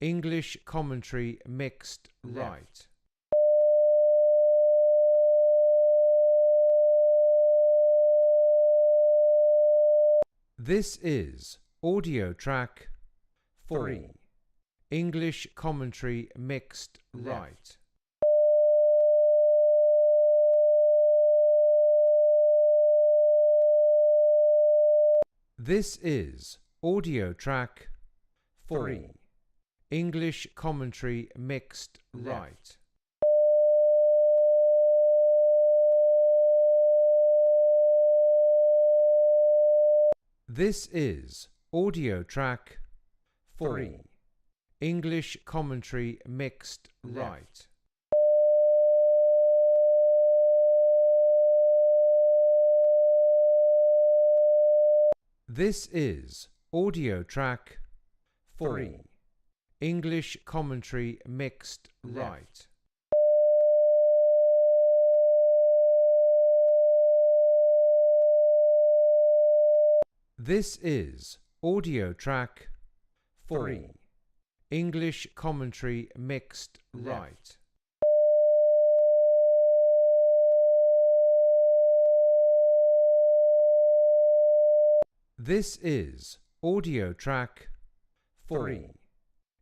English commentary mixed right. This is audio track 3. English commentary mixed right. This is audio track 4. English commentary mixed right. This is audio track 4. English commentary mixed right. This is audio track 4. English commentary mixed right. This is audio track 4. English commentary mixed right. This is audio track 4.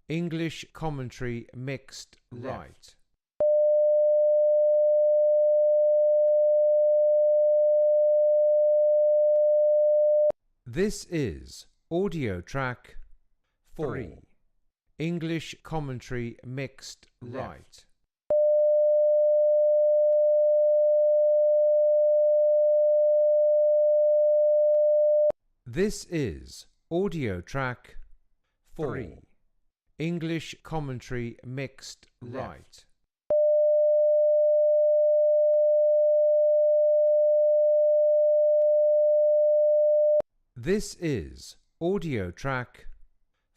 English commentary mixed right. This is audio track 4. English commentary mixed right. This is audio track 4. English commentary mixed right. This is audio track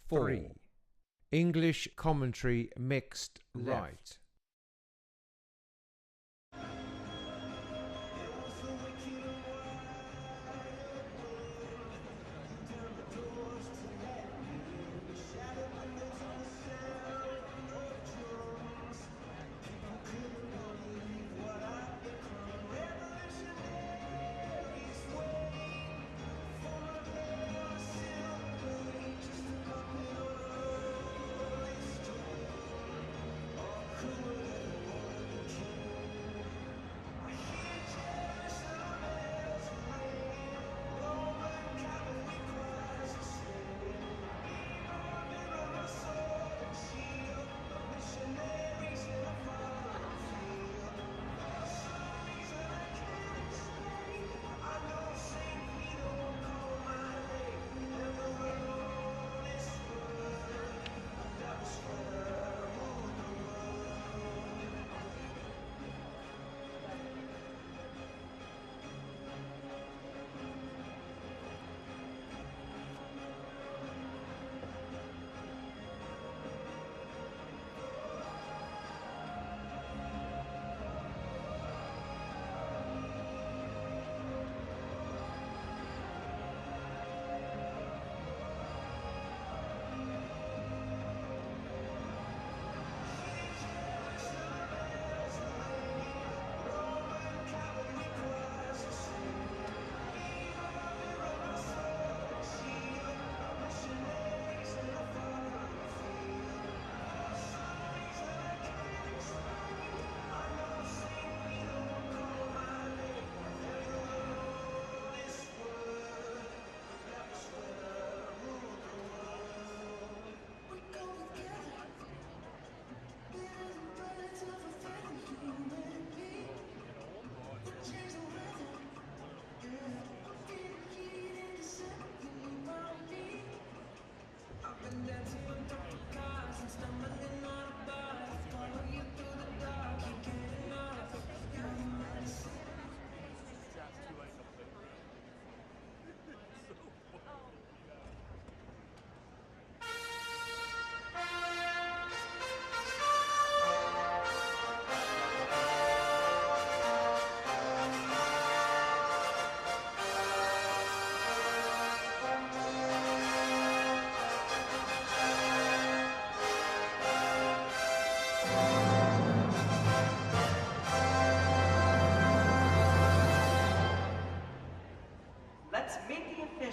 4. English commentary mixed right.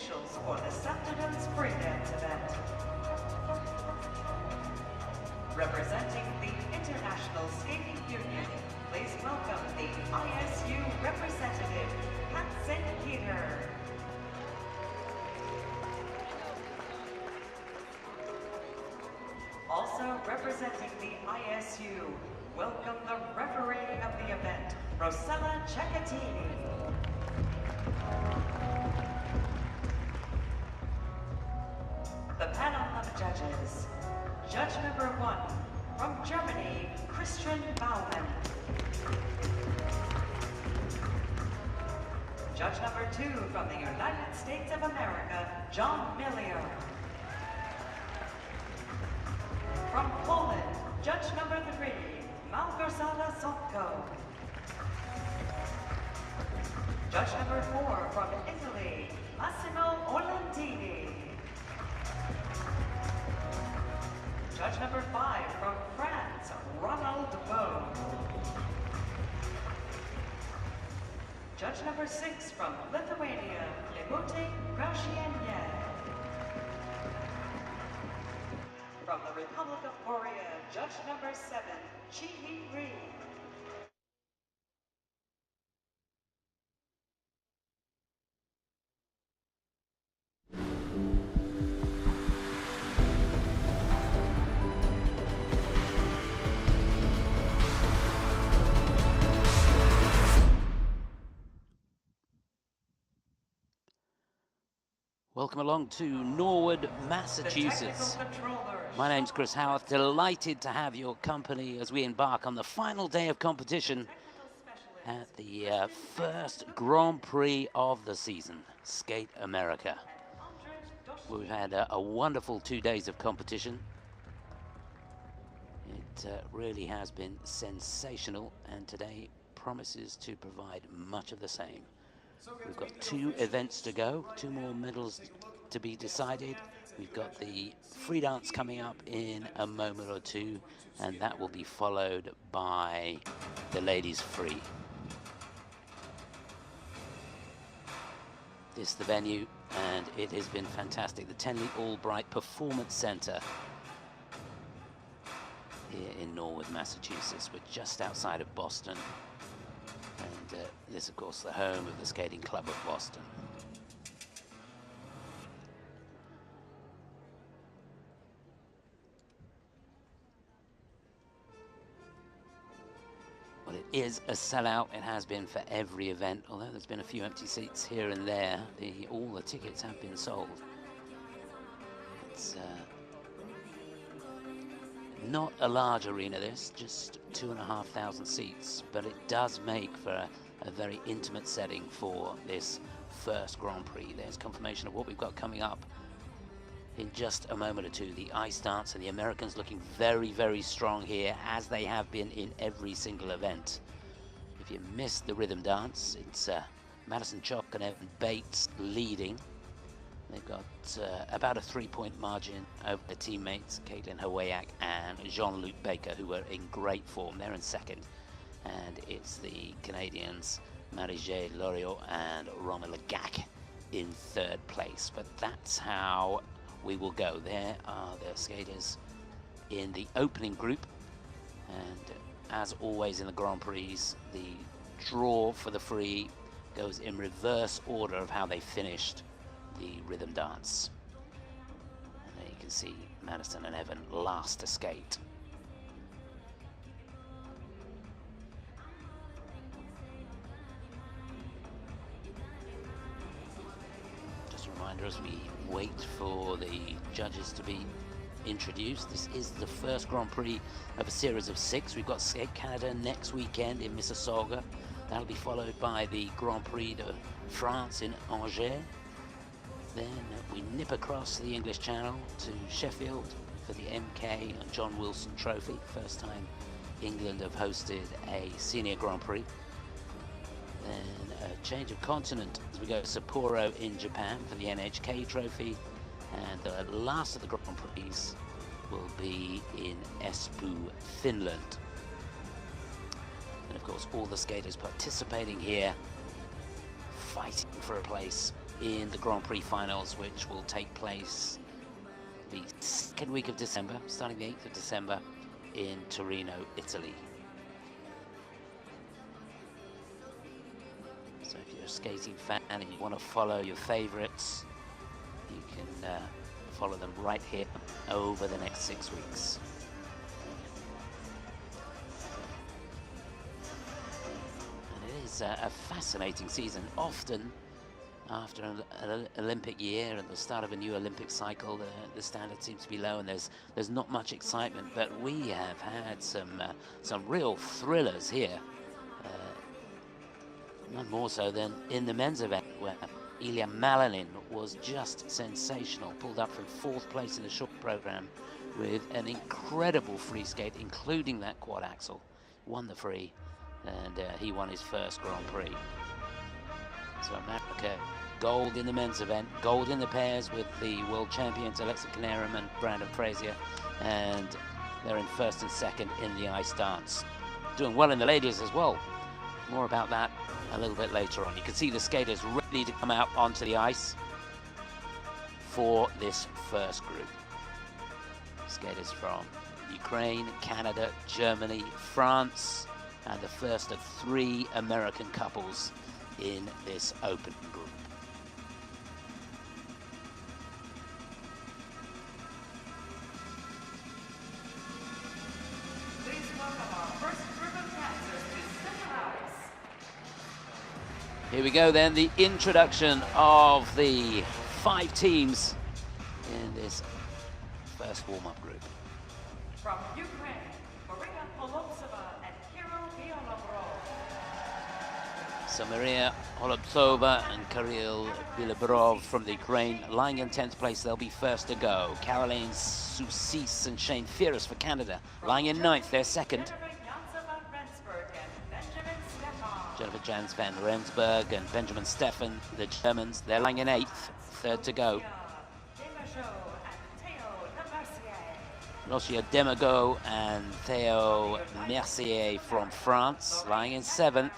officials for this afternoon's free dance event. Representing the International Skating Union, please welcome the ISU representative, Hansen Peter. Also representing the ISU, welcome the referee of the event, Rosella Ceccatini. The panel of judges. Judge number 1, from Germany, Christian Baumann. Judge number 2, from the United States of America, John Millier. From Poland, judge number 3, Małgorzata Sotko. Judge number 4, from Italy, Massimo Orlandini. Judge number 5, from France, Ronald Beau. Judge number 6, from Lithuania, Limute Krashienye. From the Republic of Korea, judge number 7, Chi-hee Ri. Welcome along to Norwood, Massachusetts. My name's Chris Howarth, delighted to have your company as we embark on the final day of competition at the first Grand Prix of the season, Skate America. We've had a wonderful 2 days of competition. It really has been sensational, and today promises to provide much of the same. We've got 2 events to go, 2 more medals to be decided. We've got the free dance coming up in a moment or two, and that will be followed by the ladies free. This is the venue, and it has been fantastic. The Tenley Albright Performance Center here in Norwood, Massachusetts. We're just outside of Boston. And this, of course, the home of the Skating Club of Boston. Well, it is a sellout. It has been for every event, although there's been a few empty seats here and there. All the tickets have been sold. It's not a large arena, this, just 2,500 seats, but it does make for a very intimate setting for this first Grand Prix. There's confirmation of what we've got coming up in just a moment or two. The ice dance, and the Americans looking very, very strong here, as they have been in every single event. If you missed the rhythm dance, it's Madison Chock and Evan Bates leading. They've got about a 3-point margin over their teammates, Caitlin Hawayak and Jean-Luc Baker, who are in great form. They're in second. And it's the Canadians, Marie-Jay Loriot and Romain Legac in third place. But that's how we will go. There are the skaters in the opening group. And as always in the Grand Prix, the draw for the free goes in reverse order of how they finished the rhythm dance. And there you can see Madison and Evan last to skate. Just a reminder as we wait for the judges to be introduced, this is the first Grand Prix of a series of 6. We've got Skate Canada next weekend in Mississauga. That'll be followed by the Grand Prix de France in Angers. Then we nip across the English Channel to Sheffield for the MK and John Wilson Trophy. First time England have hosted a senior Grand Prix. Then a change of continent as we go to Sapporo in Japan for the NHK Trophy. And the last of the Grand Prix will be in Espoo, Finland. And of course all the skaters participating here, fighting for a place in the Grand Prix finals, which will take place the second week of December, starting the 8th of December in Torino, Italy. So if you're a skating fan and you want to follow your favorites, you can follow them right here over the next 6 weeks. And it is a fascinating season. Often after an Olympic year and the start of a new Olympic cycle, the standard seems to be low and there's not much excitement, but we have had some real thrillers here. None more so than in the men's event, where Ilya Malinin was just sensational, pulled up from 4th place in the short program with an incredible free skate, including that quad axel. Won the free, and he won his first Grand Prix. So America, gold in the men's event, gold in the pairs with the world champions Alexa Kanarum and Brandon Frazier, and they're in 1st and 2nd in the ice dance. Doing well in the ladies as well. More about that a little bit later on. You can see the skaters ready to come out onto the ice for this first group. Skaters from Ukraine, Canada, Germany, France, and the first of 3 American couples in this open group. Please welcome our first group of dancers to center ice. Here we go then, the introduction of the 5 teams in this first warm-up group. From Ukraine, Maria Holopsova and Kirill Bielabrov. So Maria Holopsova and Kirill Bielabrov from the Ukraine lying in 10th place. They'll be first to go. Caroline Soucis and Shane Fierus for Canada lying in 9th. They're second. Jennifer Jans van Rensburg and Benjamin Steffen, the Germans, they're lying in 8th. Third to go. Rosia Demago and Theo Mercier from France, lying in 7th.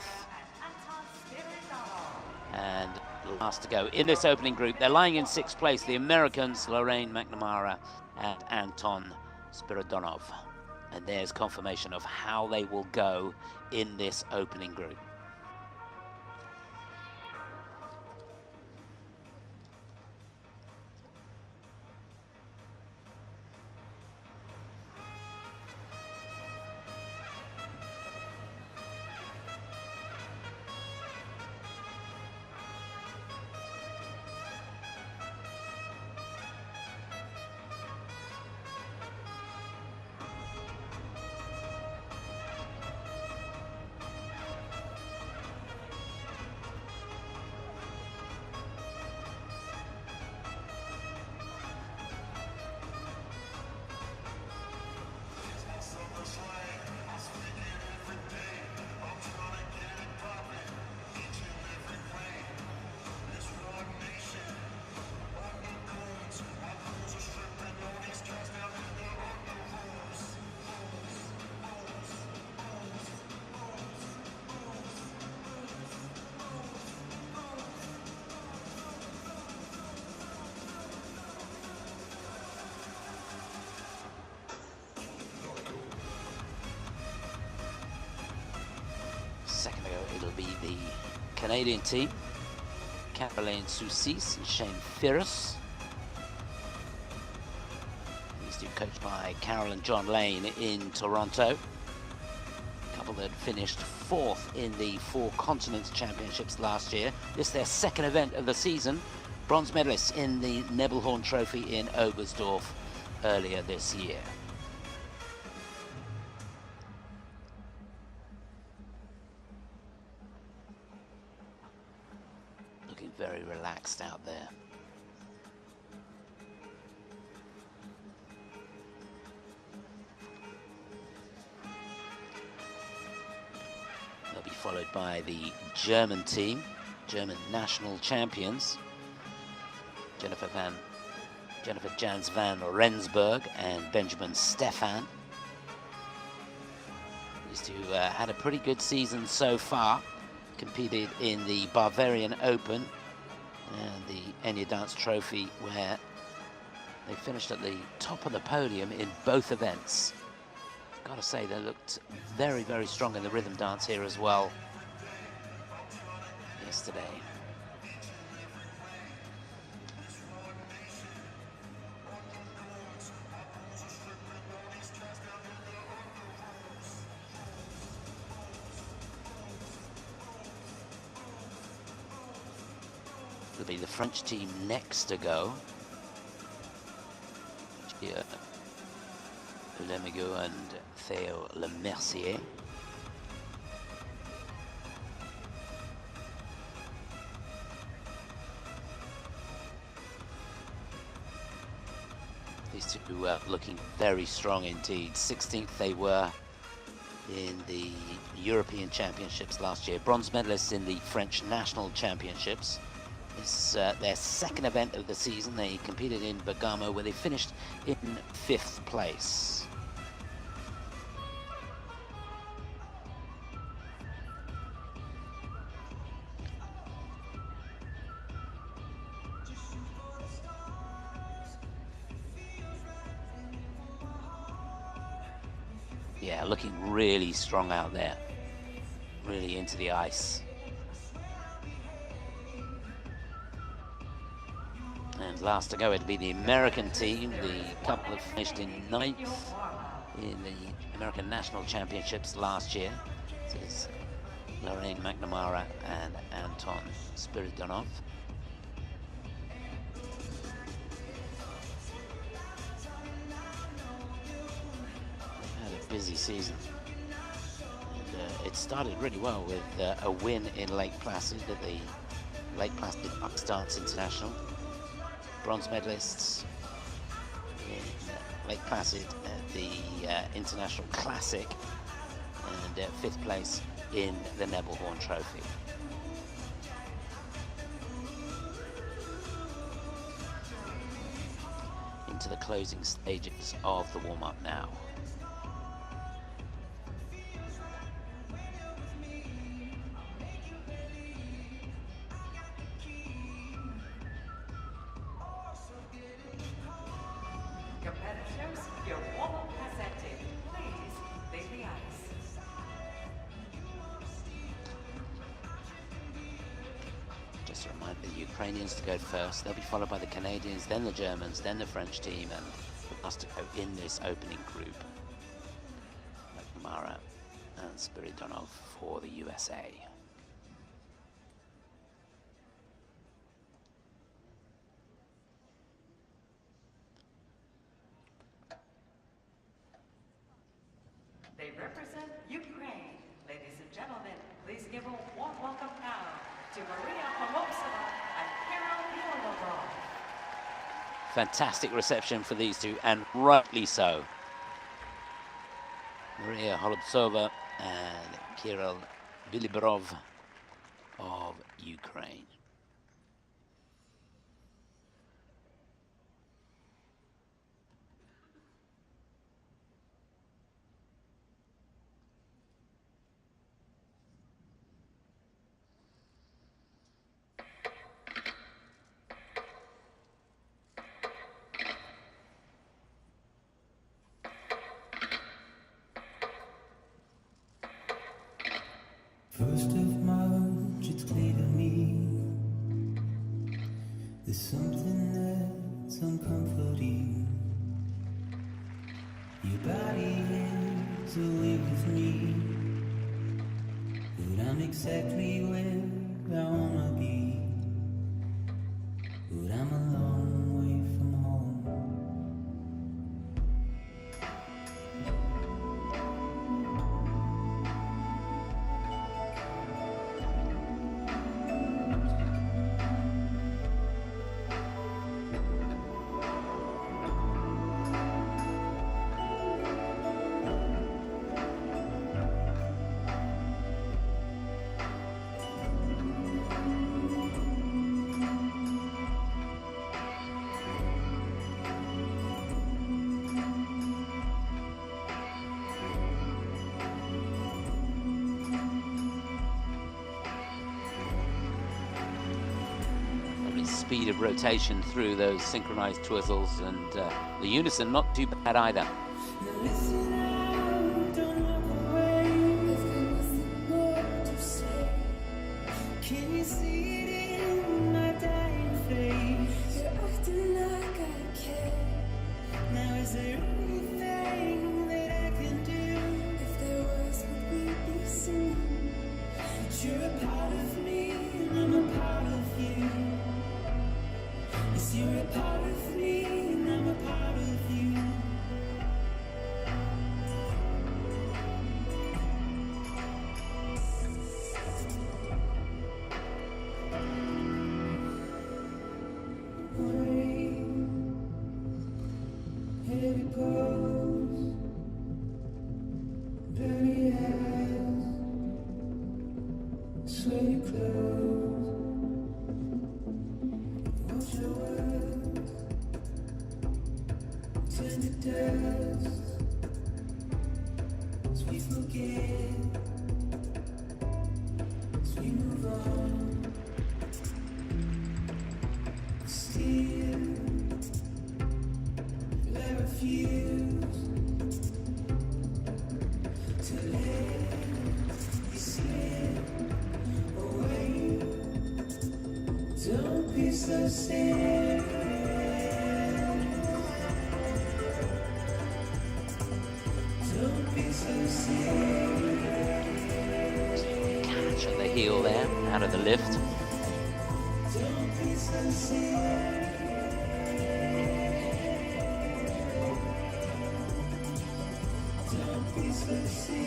And last to go in this opening group, they're lying in 6th place, the Americans, Lorraine McNamara and Anton Spiridonov. And there's confirmation of how they will go in this opening group. Second to go, it'll be the Canadian team. Caroline Soucis and Shane Fierus. These two coached by Carol and John Lane in Toronto. A couple that finished 4th in the 4 Continents Championships last year. This is their 2nd event of the season. Bronze medalists in the Nebelhorn Trophy in Oberstdorf earlier this year. Very relaxed out there. They'll be followed by the German team, German national champions, Jennifer Jans van Rensburg and Benjamin Steffen. These two had a pretty good season so far. Competed in the Bavarian Open and the Enya Dance Trophy, where they finished at the top of the podium in both events. Gotta say, they looked very, very strong in the rhythm dance here as well yesterday. It'll be the French team next to go. Here, Lemigo and Theo Lemercier. These two looking very strong indeed. 16th they were in the European Championships last year. Bronze medalists in the French National Championships. It's their second event of the season. They competed in Bergamo, where they finished in 5th place. Yeah, looking really strong out there. Really into the ice. And last to go, it'll be the American team. The couple have finished in 9th in the American National Championships last year. This is Lorraine McNamara and Anton Spiridonov. Had a busy season. And, it started really well with a win in Lake Placid at the Lake Placid Bucks Dance International. Bronze medalists in Lake Placid at the International Classic, and 5th place in the Nebelhorn Trophy. Into the closing stages of the warm-up now. Competitors, your warm-up has ended. Please leave the ice. Just a reminder, the Ukrainians to go first. They'll be followed by the Canadians, then the Germans, then the French team, and the last to go in this opening group. McNamara and Spiridonov for the USA. They represent Ukraine. Ladies and gentlemen, please give a warm welcome now to Maria Holopsova and Kirill Bielorov. Fantastic reception for these two, and rightly so. Maria Holopsova and Kirill Bielorov of Ukraine. First of March, it's clear to me there's something that's uncomforting. Your body is away with me, but I'm exactly where I wanna be. But I'm a long way from home. speed of rotation through those synchronized twizzles, and the unison not too bad either. Listen out, don't walk away. If there wasn't more to say, can you see it in my dying face? You're acting like I care. Now is there anything that I can do? If there was, would we be singing? But you're a part of me, and I'm a part of you. Yes, you're a part of me, and I'm a part of you. Heavy pose, dirty eyes, sweaty clothes. Watch your words turn to dust as we forget, as we move on. Still, I refuse to let you slip away. Don't be so serious. Don't be so serious. Catch at the heel there, out of the lift. Don't be so serious. Don't be so serious.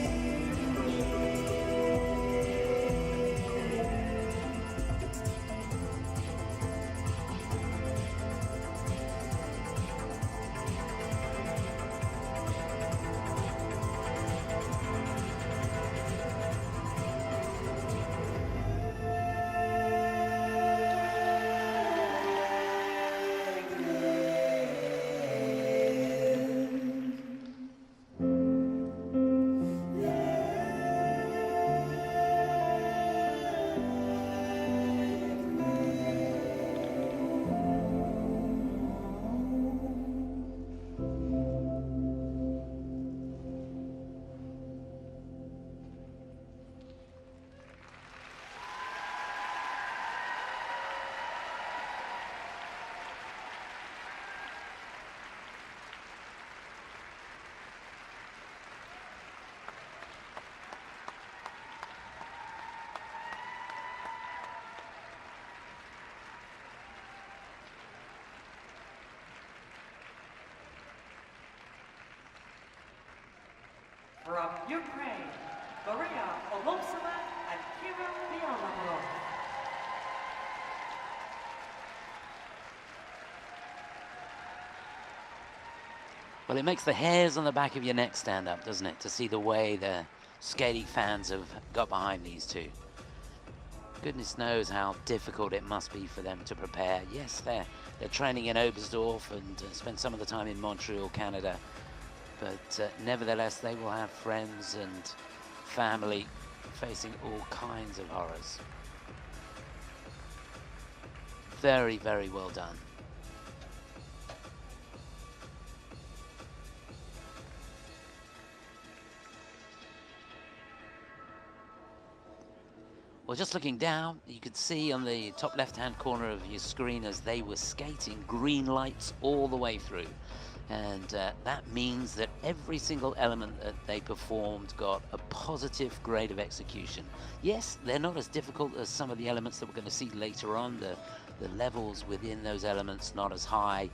From Ukraine, Maria Olomsova and Kira Bialoglu. Well, it makes the hairs on the back of your neck stand up, doesn't it, to see the way the skating fans have got behind these two. Goodness knows how difficult it must be for them to prepare. Yes, they're training in Oberstdorf and spend some of the time in Montreal, Canada. But nevertheless, they will have friends and family facing all kinds of horrors. Very, very well done. Well, just looking down, you could see on the top left-hand corner of your screen as they were skating, green lights all the way through. And that means that every single element that they performed got a positive grade of execution. Yes, they're not as difficult as some of the elements that we're going to see later on. The levels within those elements not as high.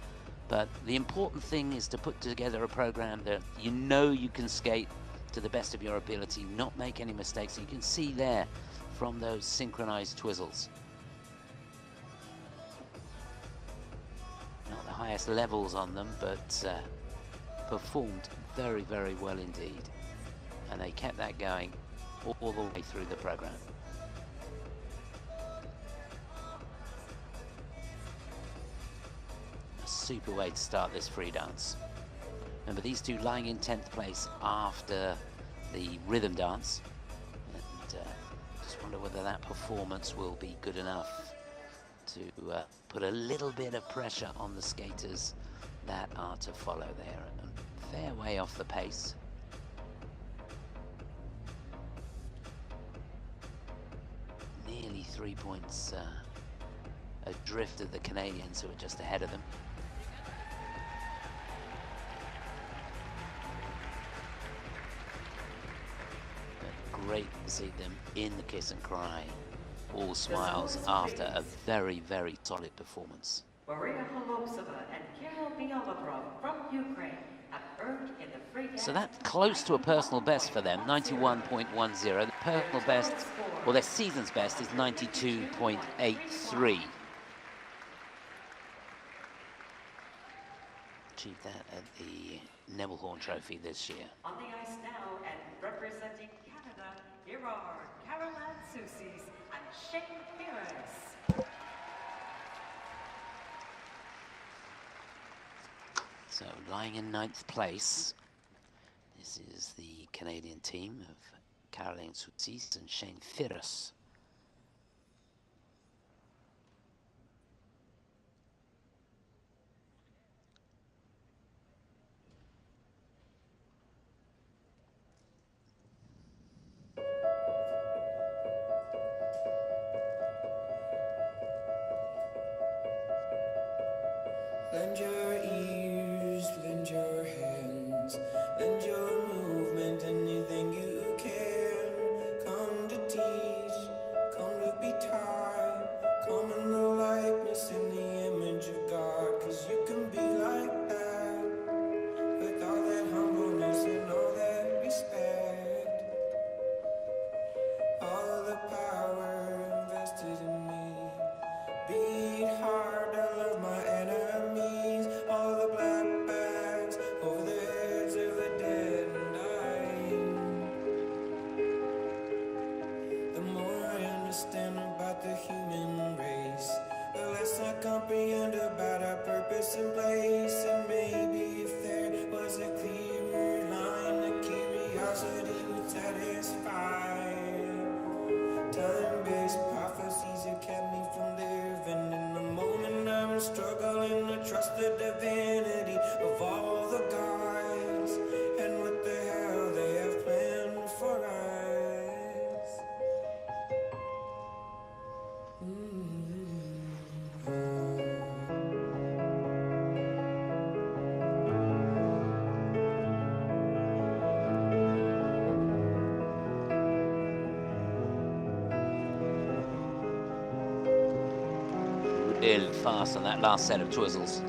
But the important thing is to put together a program that you know you can skate to the best of your ability, not make any mistakes. You can see there from those synchronized twizzles. Not the highest levels on them, but performed very, very well indeed. And they kept that going all the way through the program. A super way to start this free dance. Remember, these two lying in 10th place after the rhythm dance. And just wonder whether that performance will be good enough to put a little bit of pressure on the skaters that are to follow there. A fair way off the pace. Nearly 3 points adrift of the Canadians, who are just ahead of them. But great to see them in the kiss and cry, all smiles after a very, very solid performance. Maria Holopsova and Kirill Bialobrov from Ukraine have earned in the free dance. So that's close to a personal best for them, 91.10. The personal best, well, their season's best is 92.83. Achieved that at the Nebelhorn Trophy this year. On the ice now and representing Canada, here are Caroline Soucies and Shane Ferris. So lying in 9th place, this is the Canadian team of Caroline Soucies and Shane Ferris. Lend your ears, lend your hands, lend your movement, anything you can. Come to teach, come to be taught, come in the likeness and the image of God. 'Cause you can be like that, with all that humbleness and all that respect. All of the power invested in me. Beat hard, I love my enemies. All the black bags over the heads of the dead and dying. The more I understand about the human race, the less I comprehend about our purpose and place. And maybe if there was a clearer line, the curiosity would satisfy. Time-based prophecies have kept me from living in the moment. I'm struggling to trust the divinity of all the gods and what the hell they have planned for us. Real fast on that last set of twizzles.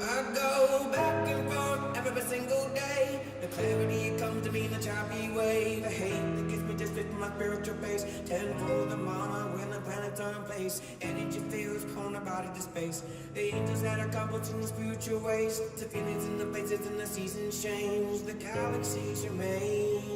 I go back and forth every single day. The clarity comes to me in a choppy way. The hate that gets me just fits my spiritual base. Tenfold the mana when the planets are in place. Energy feels torn about it to space. The angels that accomplish in the spiritual ways. The feelings in the places and the seasons change. The galaxies remain.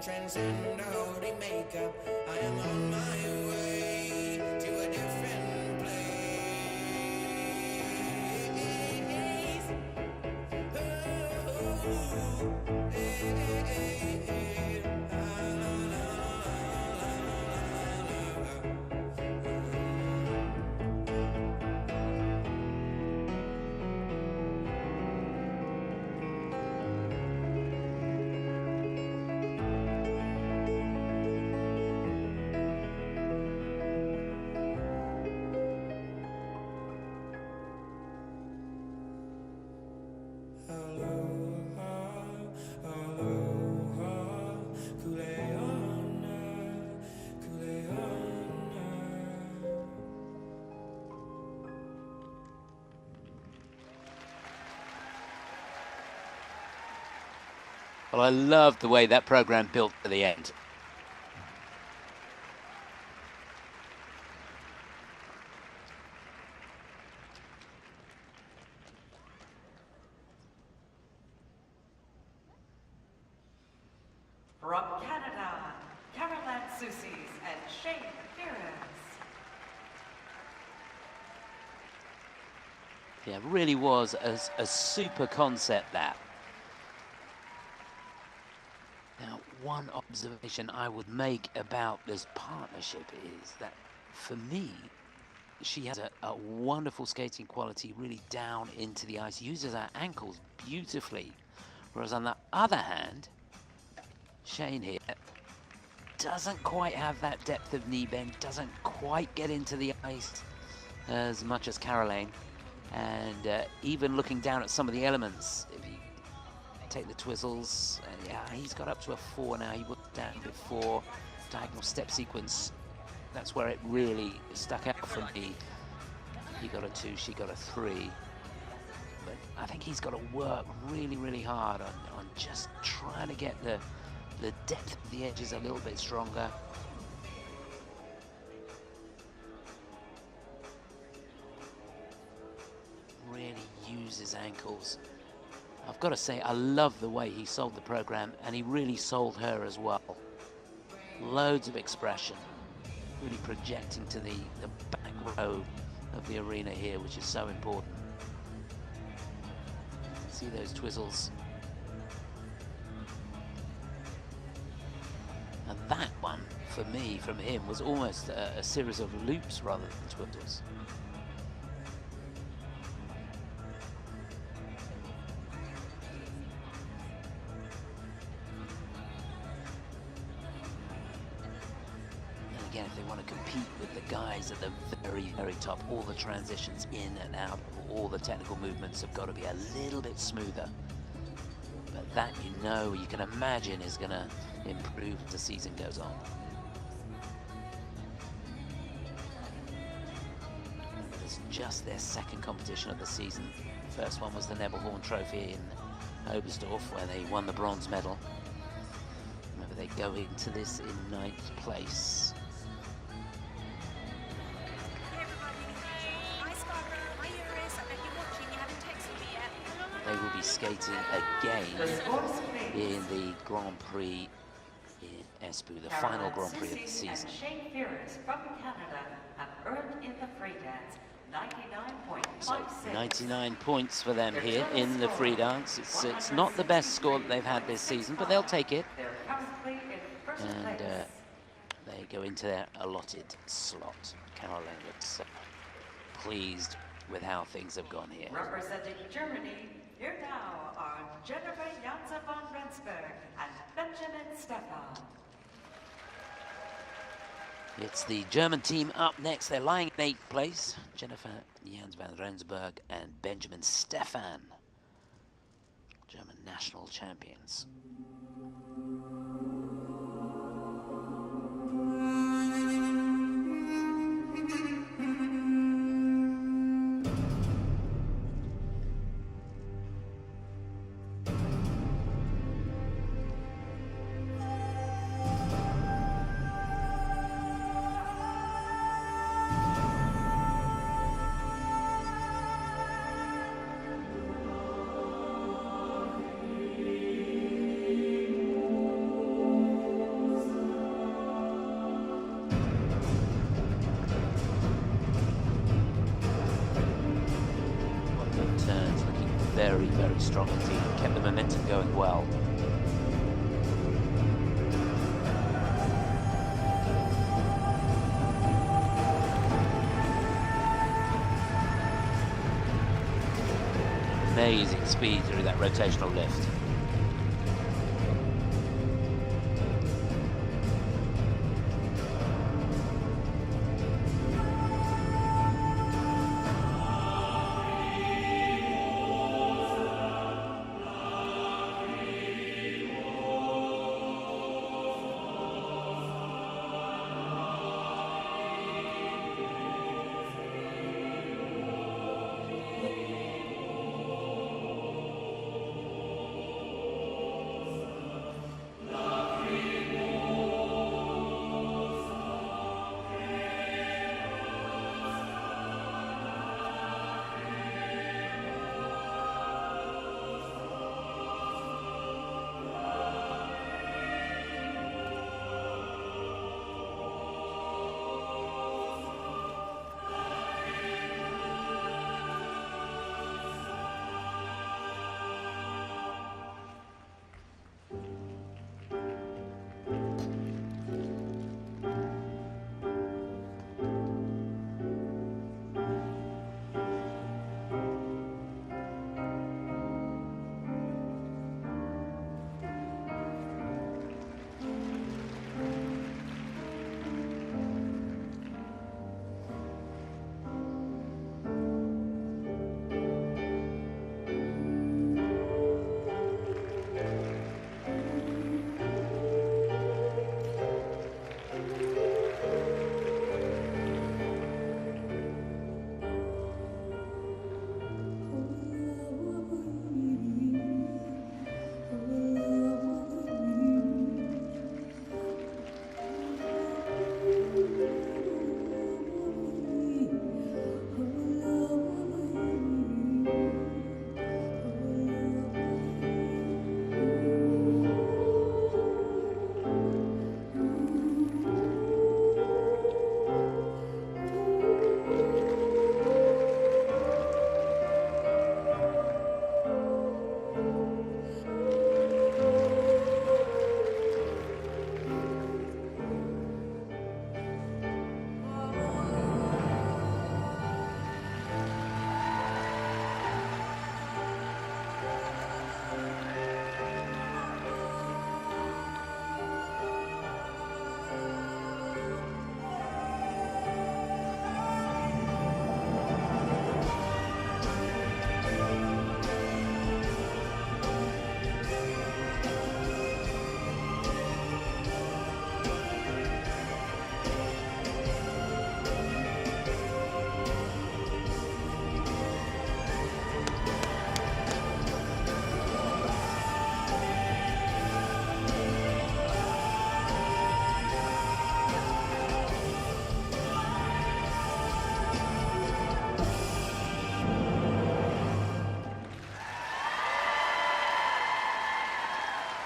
Transcend holy makeup. I am on my way to a different place. Oh, Well, I love the way that program built to the end. From Canada, Caroline Soucies and Shane Ferris. Yeah, it really was a super concept, that. Now, one observation I would make about this partnership is that, for me, she has a wonderful skating quality, really down into the ice, uses her ankles beautifully. Whereas on the other hand, Shane here doesn't quite have that depth of knee bend, doesn't quite get into the ice as much as Caroline. And even looking down at some of the elements, if you take the twizzles, yeah, he's got up to a 4 now. He was down before. Diagonal step sequence, that's where it really stuck out for me. He got a 2, she got a 3. But I think he's got to work really, really hard on just trying to get the depth of the edges a little bit stronger. Really use his ankles. I've got to say, I love the way he sold the program, and he really sold her as well. Loads of expression, really projecting to the back row of the arena here, which is so important. See those twizzles. And that one, for me, from him, was almost a series of loops rather than twizzles. And again, if they want to compete with the guys at the very, very top, all the transitions in and out of all the technical movements have got to be a little bit smoother. But that, you can imagine, is going to improve as the season goes on. It's just their second competition of the season. First one was the Nebelhorn Trophy in Oberstdorf, where they won the bronze medal. Remember, they go into this in 9th place. They will be skating again in the Grand Prix in Espoo, the final Grand Prix of the season. Shane Ferris from Canada have earned in the free dance 99.56. So 99 points for them here in the free dance. It's not the best score that they've had this season, but they'll take it. They're currently in first And place. they go into their allotted slot. Caroline looks pleased with how things have gone here. Representing Germany, here now are Jennifer Janse von Rensburg and Benjamin Stefan. It's the German team up next. They're lying in 8th place. Jennifer Jans van Rensburg and Benjamin Stefan, German national champions. Turns looking very, very strong indeed. Kept the momentum going well. Amazing speed through that rotational lift.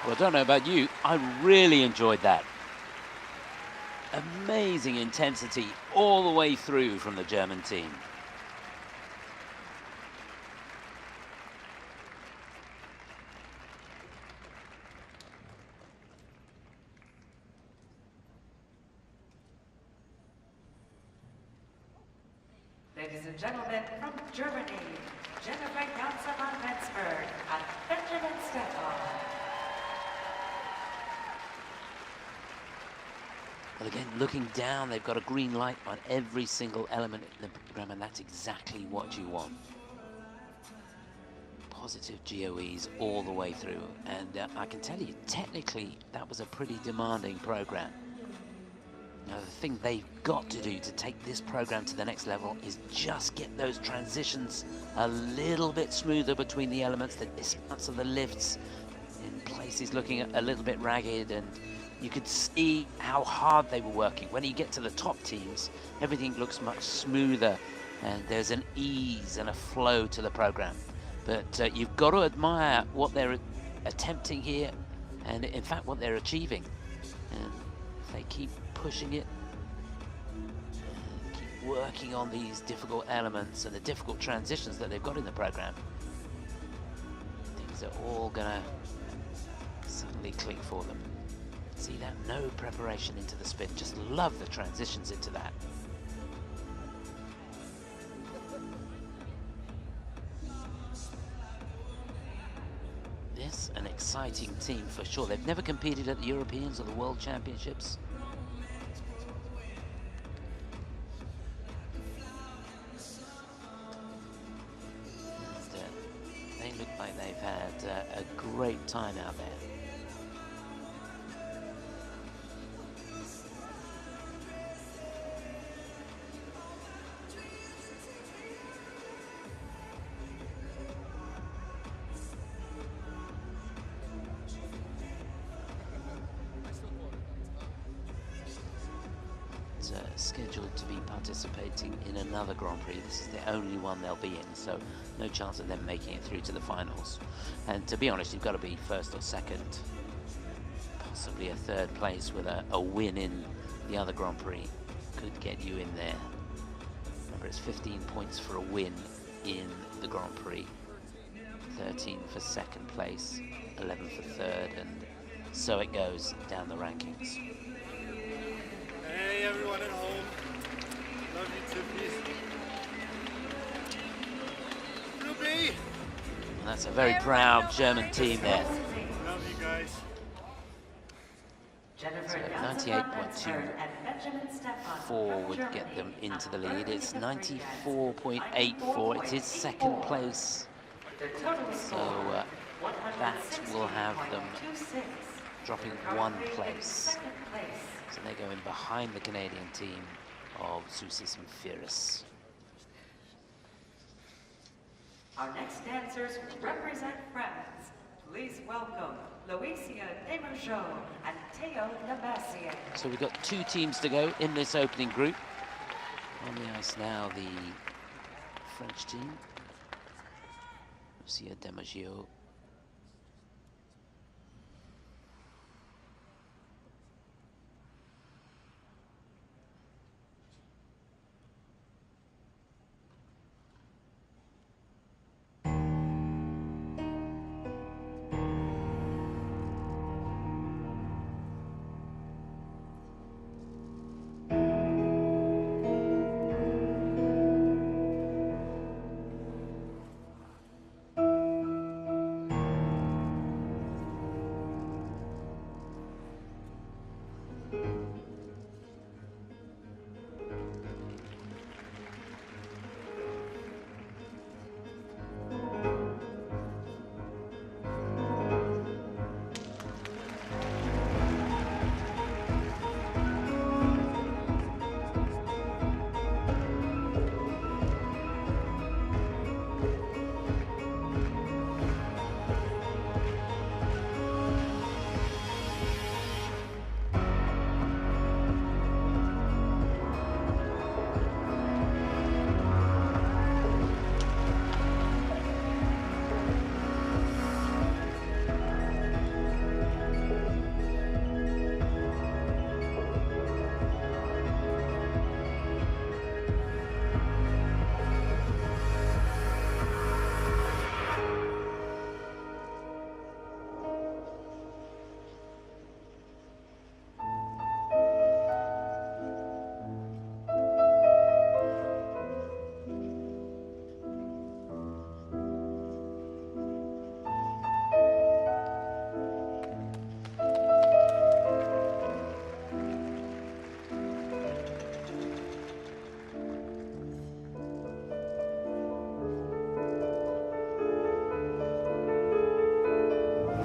Well, I don't know about you, I really enjoyed that. Amazing intensity all the way through from the German team. Ladies and gentlemen, from Germany, Jennifer Janssen von Metzberg and Benjamin Stefan. Well, again, looking down, they've got a green light on every single element in the program, and that's exactly what you want. Positive GOEs all the way through, and I can tell you, technically, that was a pretty demanding program. Now, the thing they've got to do to take this program to the next level is just get those transitions a little bit smoother between the elements, the distance of the lifts in places looking a little bit ragged, and you could see how hard they were working. When you get to the top teams, everything looks much smoother, and there's an ease and a flow to the program. But you've got to admire what they're attempting here, and in fact what they're achieving. And if they keep pushing it, and keep working on these difficult elements and the difficult transitions that they've got in the program, things are all gonna suddenly click for them. See that? No preparation into the spin. Just love the transitions into that. This an exciting team for sure. They've never competed at the Europeans or the World Championships. And, they look like they've had a great time out there. Scheduled to be participating in another Grand Prix. This is the only one they'll be in, so no chance of them making it through to the finals. And to be honest, you've got to be first or second, possibly a third place with a win in the other Grand Prix could get you in there. Remember, it's 15 points for a win in the Grand Prix, 13 for second place, 11 for third, and so it goes down the rankings. Hey everyone at home, love you too, peace. Ruby! And that's a very proud German team there. Love you guys. Jennifer Janssen von Metzberg and Benjamin Stefan. 4 would get them into the lead. It's 94.84. It is second place. So that will have them dropping 1 place. So they're going behind the Canadian team of Sousis and Firis. Our next dancers represent France. Please welcome Louisia Desmargeaux and Théo Labassière. So we've got 2 teams to go in this opening group. On the ice now, the French team. Louisia Desmargeaux.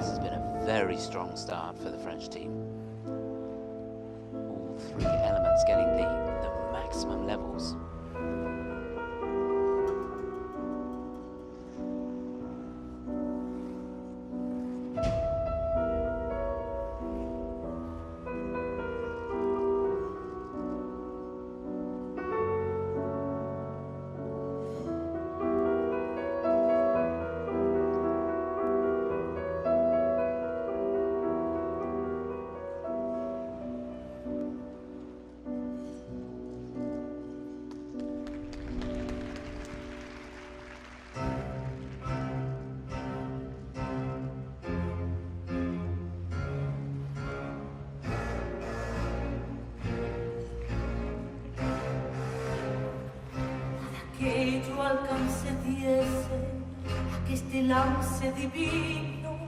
This has been a very strong start for the French team. All three elements getting the maximum levels. Que yo alcance diese a que este lance divino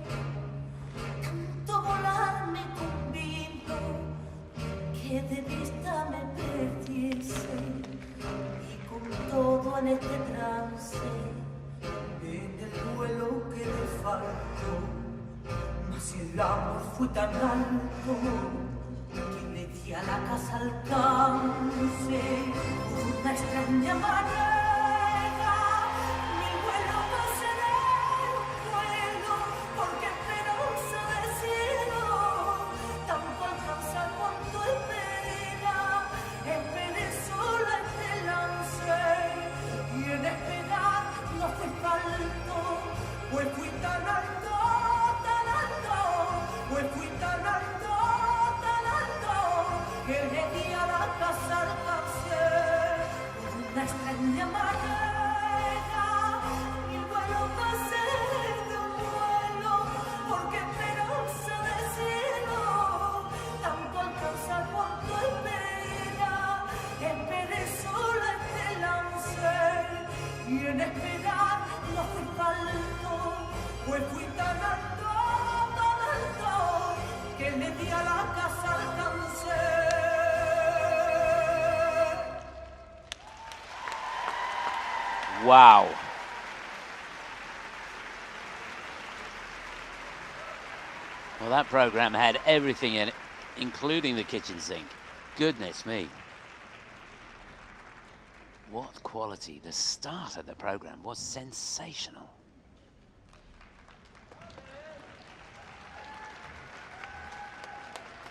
tanto volar me convino que de vista me perdiese y con todo en este trance en el vuelo que le faltó mas si el amor fue tan alto que le di a la casa alcance una extraña manera. Pues fui tan alto, pues fui tan alto, que le di a la casa alcancé una extraña manera. Mi vuelo pasé de un vuelo, porque esperanza de cielo, tanto alcanzar cuanto espera, esperé sola este lance, y en esperar no fui falto, pues fui tan alto, que le di a la casa alcancé. Wow. Well, that program had everything in it, including the kitchen sink. Goodness me. What quality. The start of the program was sensational.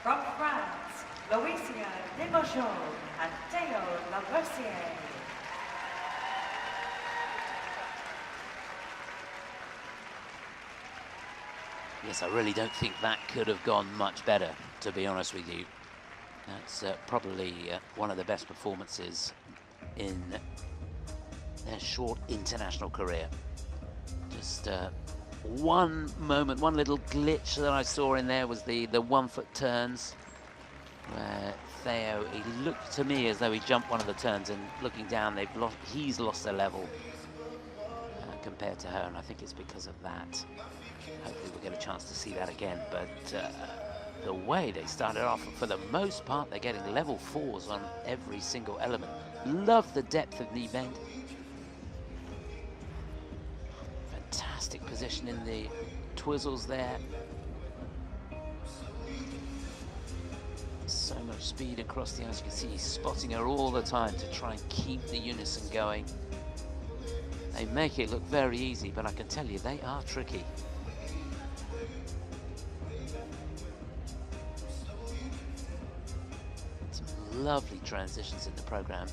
From France, Louisia Desmaujon and Theo Lavoisier. Yes, I really don't think that could have gone much better, to be honest with you. That's probably one of the best performances in their short international career. Just one moment, one little glitch that I saw in there was the 1 foot turns, where Theo, he looked to me as though he jumped one of the turns, and looking down, he's lost a level compared to her, and I think it's because of that. Hopefully we'll get a chance to see that again, but the way they started off, for the most part, they're getting level 4s on every single element. Love the depth of knee bend. Fantastic position in the twizzles there. So much speed across the ice. You can see he's spotting her all the time to try and keep the unison going. They make it look very easy, but I can tell you they are tricky. Some lovely transitions in the program.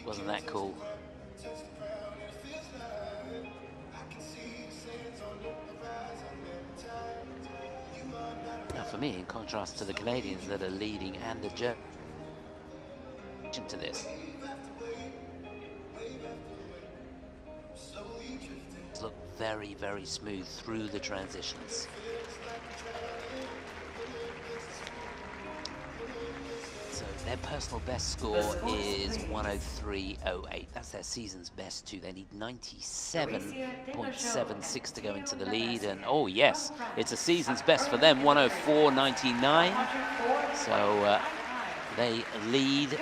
Wasn't that cool? Now for me, in contrast to the Canadians that are leading and the Germans to this, look very, very smooth through the transitions. So their personal best score is 103.08. That's their season's best too. They need 97.76 to go into the lead. And oh yes, it's a season's best for them, 104.99. So they lead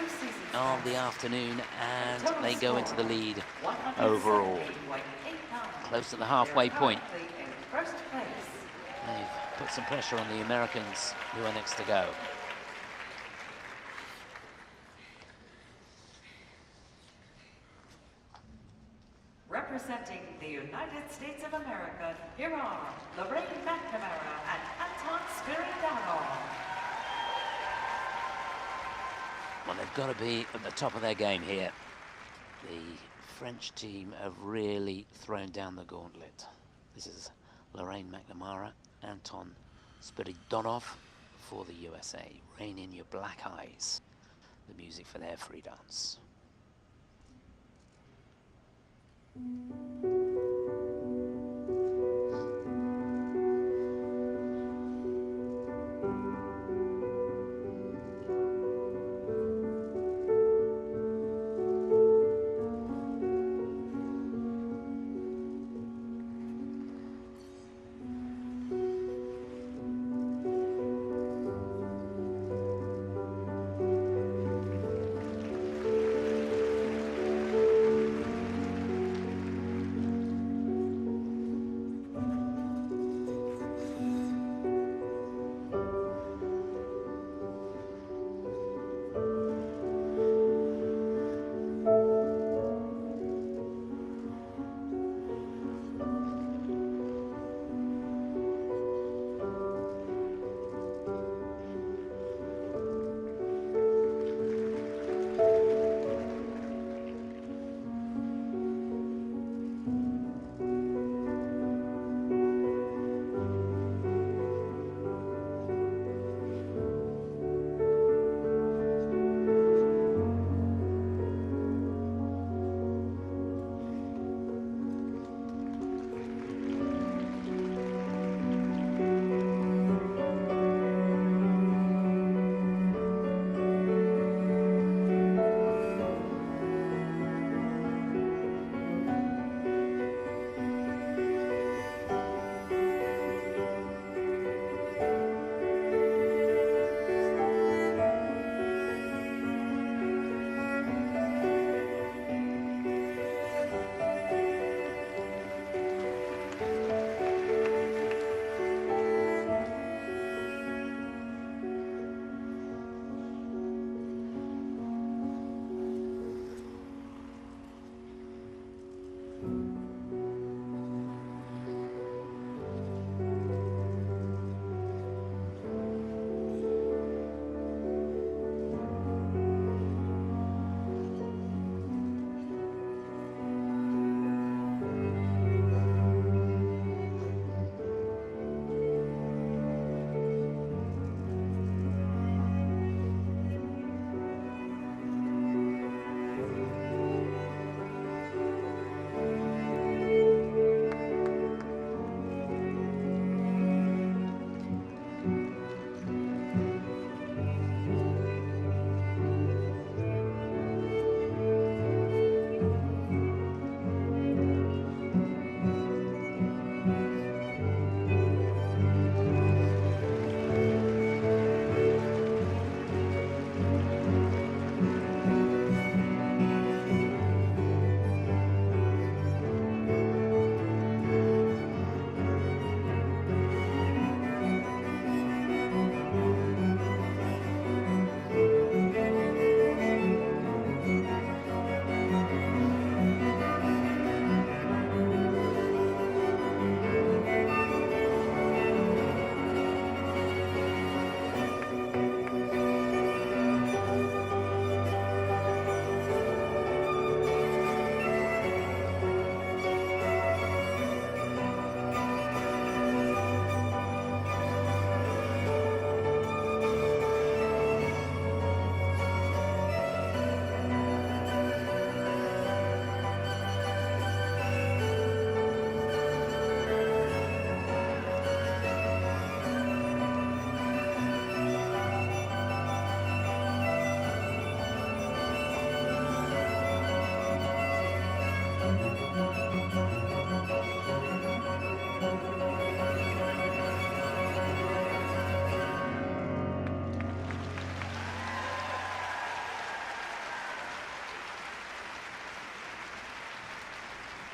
of the afternoon, and they go into the lead overall. Close to the halfway point. They've put some pressure on the Americans who are next to go. Representing the United States of America, here are Lorraine McNamara and Anton Spiridano. Well, they've got to be at the top of their game here. The French team have really thrown down the gauntlet. This is Lorraine McNamara, Anton Spiridonov for the USA. Rain in your black eyes. The music for their free dance.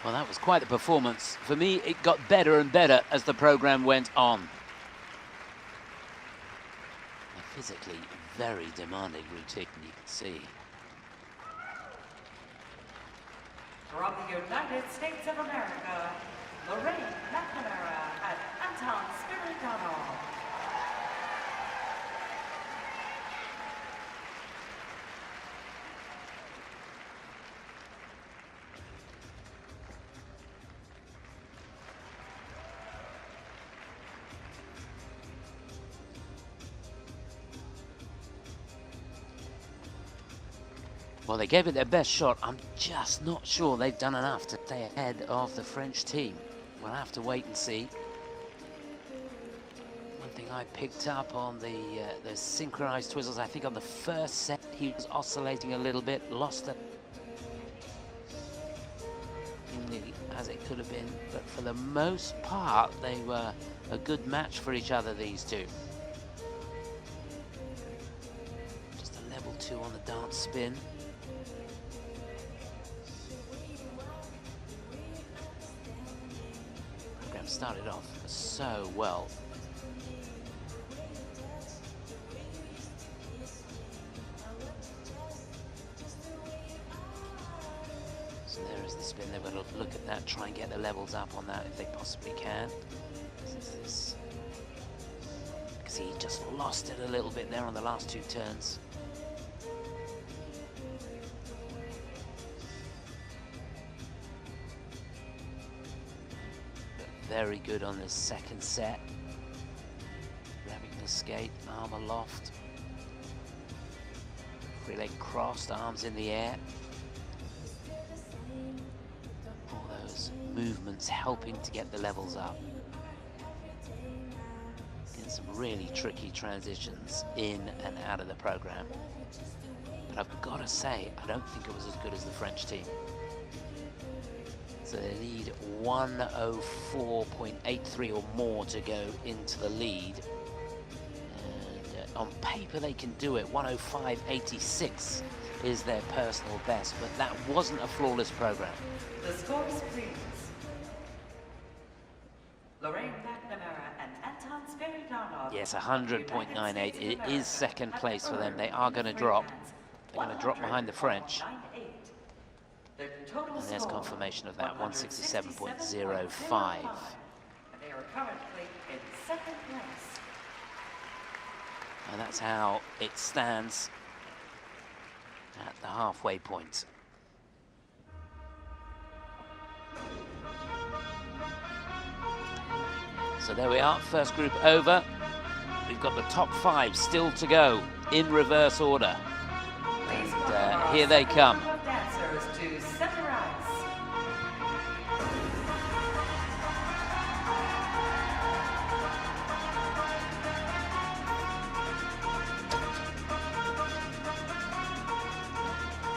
Well, that was quite the performance. For me, it got better and better as the program went on. A physically very demanding routine, you can see. From the United States of America, Lorraine McNamara and Anton Spiridano. Well, they gave it their best shot. I'm just not sure they've done enough to stay ahead of the French team. We'll have to wait and see. One thing I picked up on the synchronized twizzles, I think on the first set he was oscillating a little bit, lost it as it could have been, but for the most part they were a good match for each other, these two. Just a level 2 on the dance spin. Started off so well. So there is the spin. They've got to look at that, try and get the levels up on that if they possibly can. Because he just lost it a little bit there on the last 2 turns. Very good on this second set. Grabbing the skate, arm aloft. Free leg crossed, arms in the air. All those movements helping to get the levels up. Getting some really tricky transitions in and out of the program. But I've got to say, I don't think it was as good as the French team. So they need 104.83 or more to go into the lead. And on paper they can do it. 105.86 is their personal best, but that wasn't a flawless program. The scores, please. Lorraine McNamara and Anton Spiridano. Yes, 100.98. It is second place for them. They are going to drop. They're going to drop behind the French. And there's confirmation of that, 167.05. And they are currently in second place. And that's how it stands at the halfway point. So there we are, first group over. We've got the top 5 still to go in reverse order. And here they come. Dancers to center ice.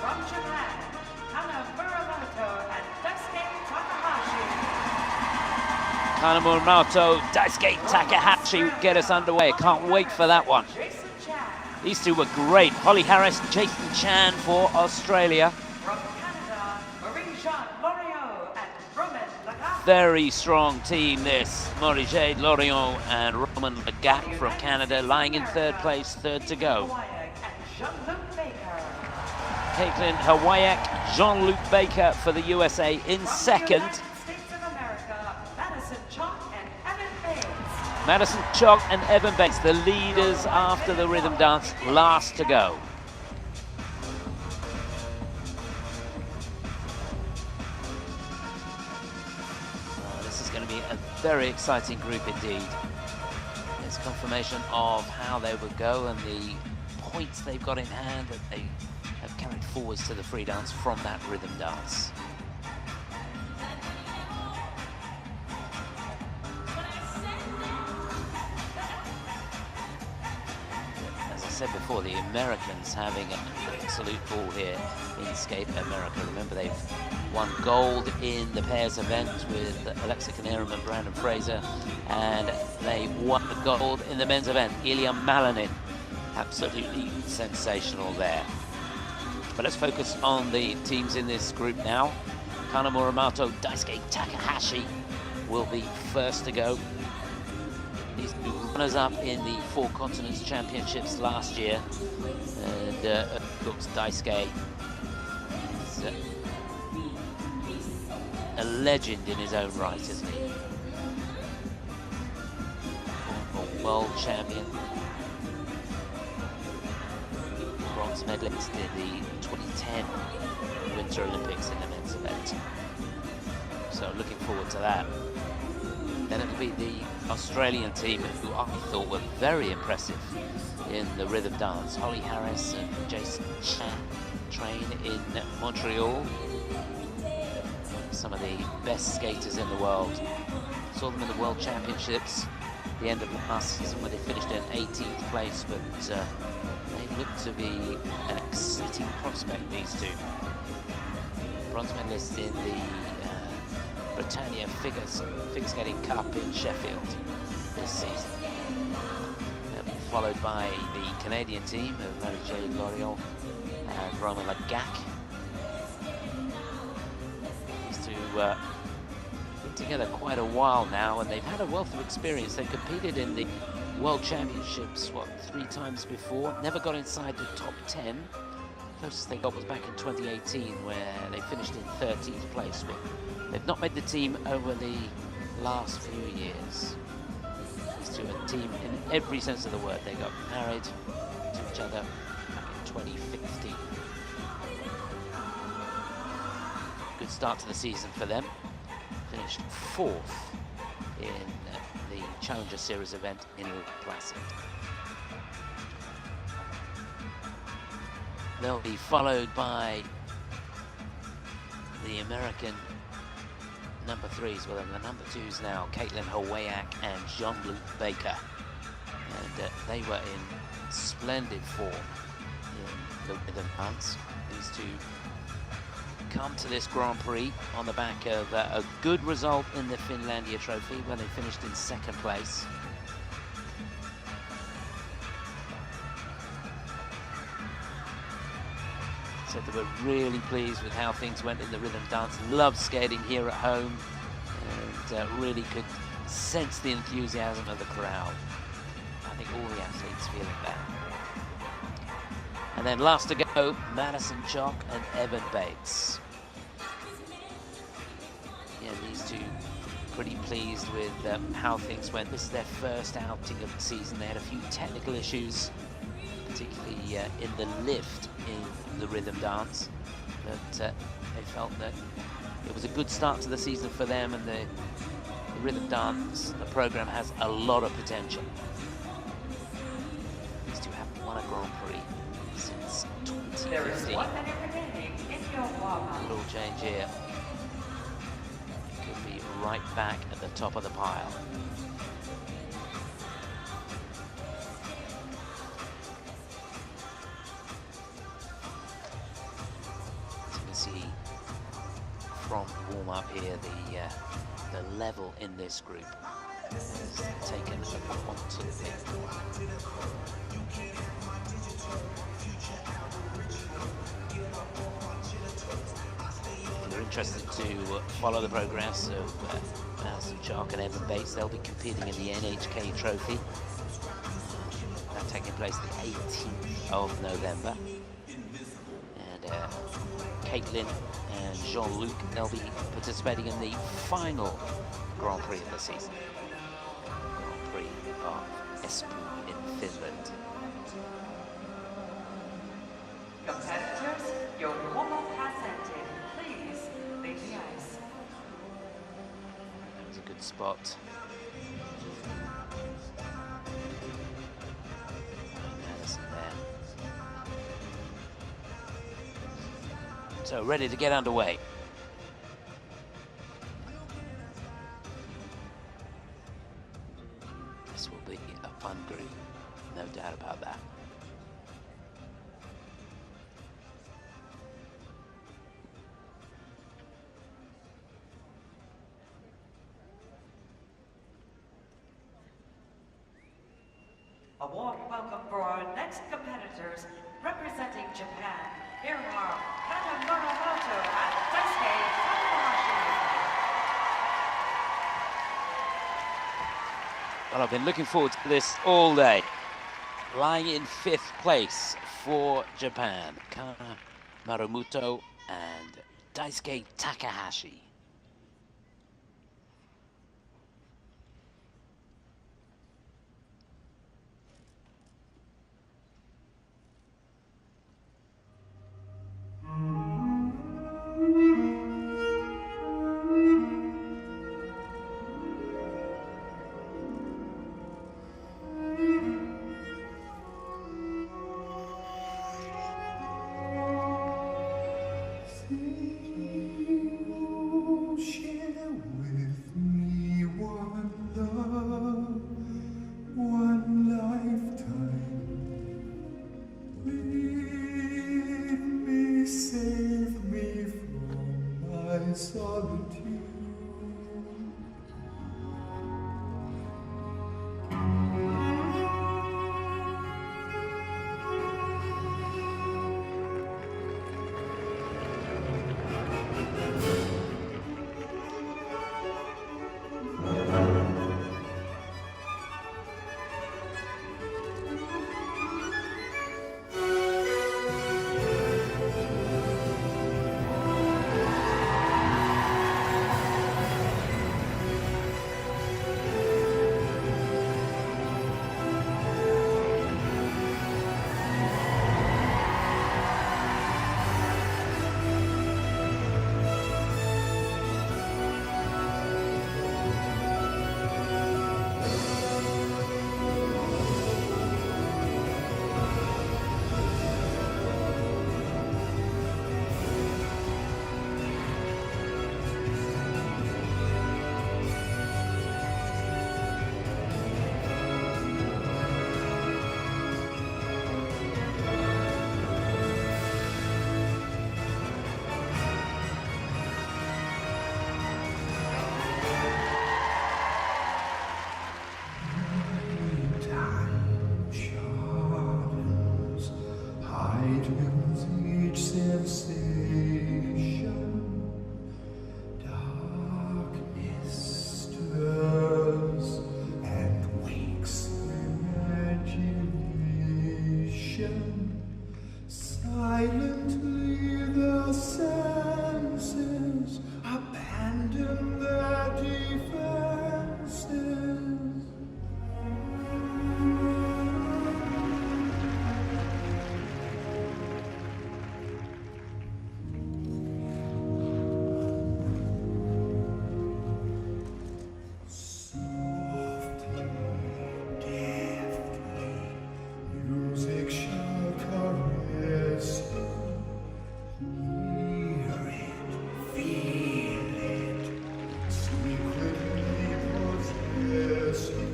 From Japan, Kana Muramoto and Daisuke Takahashi. Kana Muramoto, Daisuke Takahashi get us underway. Can't wait for that one. Jason Chan. These two were great. Holly Harris, Jason Chan for Australia. From Canada, Marie-Jeanne Loriot and Roman Lagat. Very strong team this. Marie-Jeanne Loriot and Roman Lagat from Canada, lying in third place, third to go. Hawaii and Jean-Luc Baker. Caitlin Hawayak, Jean-Luc Baker for the USA in second. United States of America, Madison Chalk and Evan Bates. Madison Chalk and Evan Bates, the leaders after the rhythm dance, last to go. This is going to be a very exciting group indeed. There's confirmation of how they would go and the points they've got in hand that they have carried forwards to the free dance from that rhythm dance. As I said before, the Americans having an absolute ball here in Skate America. Remember, they've won gold in the pairs event with Alexa Kaneram and Brandon Fraser, and they won the gold in the men's event. Ilya Malanin, absolutely sensational there. But let's focus on the teams in this group now. Kana Muramoto, Daisuke Takahashi will be first to go. These two runners-up in the Four Continents Championships last year. And of course, Daisuke is a legend in his own right, isn't he? Former world champion. Bronze medalist in the 2010 Winter Olympics in the men's event. So looking forward to that. Then it'll be the Australian team who I thought were very impressive in the rhythm dance. Holly Harris and Jason Chan train in Montreal. Some of the best skaters in the world. Saw them in the World Championships at the end of last season where they finished in 18th place, but they look to be an exciting prospect, these two. Bronze medalists in the Britannia Figure Skating Cup in Sheffield this season. Followed by the Canadian team of Marie-J Loriol and Roman Lagac. These two been together quite a while now, and they've had a wealth of experience. They competed in the World Championships, 3 times before, never got inside the top 10. Closest they got was back in 2018, where they finished in 13th place, but they've not made the team over the last few years. These two are a team in every sense of the word. They got married to each other back in 2015. Good start to the season for them. Finished 4th in the Challenger Series event in Lake Placid. They'll be followed by the American number 3s, well, the number 2s now, Caitlin Hawayak and Jean-Luc Baker. And they were in splendid form in the rhythm dance. These two come to this Grand Prix on the back of a good result in the Finlandia Trophy when they finished in 2nd place. Said they were really pleased with how things went in the rhythm dance. Loved skating here at home, and really could sense the enthusiasm of the crowd. I think all the athletes feeling that. And then last to go, Madison Chock and Evan Bates. Yeah, these two pretty pleased with how things went. This is their first outing of the season. They had a few technical issues, particularly in the lift in the rhythm dance, but they felt that it was a good start to the season for them, and the rhythm dance, the program has a lot of potential. These two haven't won a Grand Prix since 2015. There is 1 minute remaining in your warm-up. Little change here. It could be right back at the top of the pile. See from warm-up here the level in this group has taken a quantum leap. If you're interested to follow the progress of Madison Chock and Evan Bates, they'll be competing in the NHK Trophy. That's taking place the 18th of November. And Caitlin and Jean-Luc, they'll be participating in the final Grand Prix of the season. Grand Prix of Espoo in Finland. Competitors, your warm-up has ended. Please leave the ice. That was a good spot. Madison there. So ready to get underway. This will be a fun group, no doubt about that. A warm welcome for our next competitors representing Japan. Here are Kana Muramoto and Daisuke Sakurai. Well, I've been looking forward to this all day. Lying in 5th place for Japan, Kana Marumuto and Daisuke Takahashi. Share with me one love, one lifetime. Lead me, save me from my solitude. Heightens each sensation, darkness stirs and wakes imagination. Silently the senses abandon their defenses. Music shall caress you. Hear it, feel it, secretly possess you.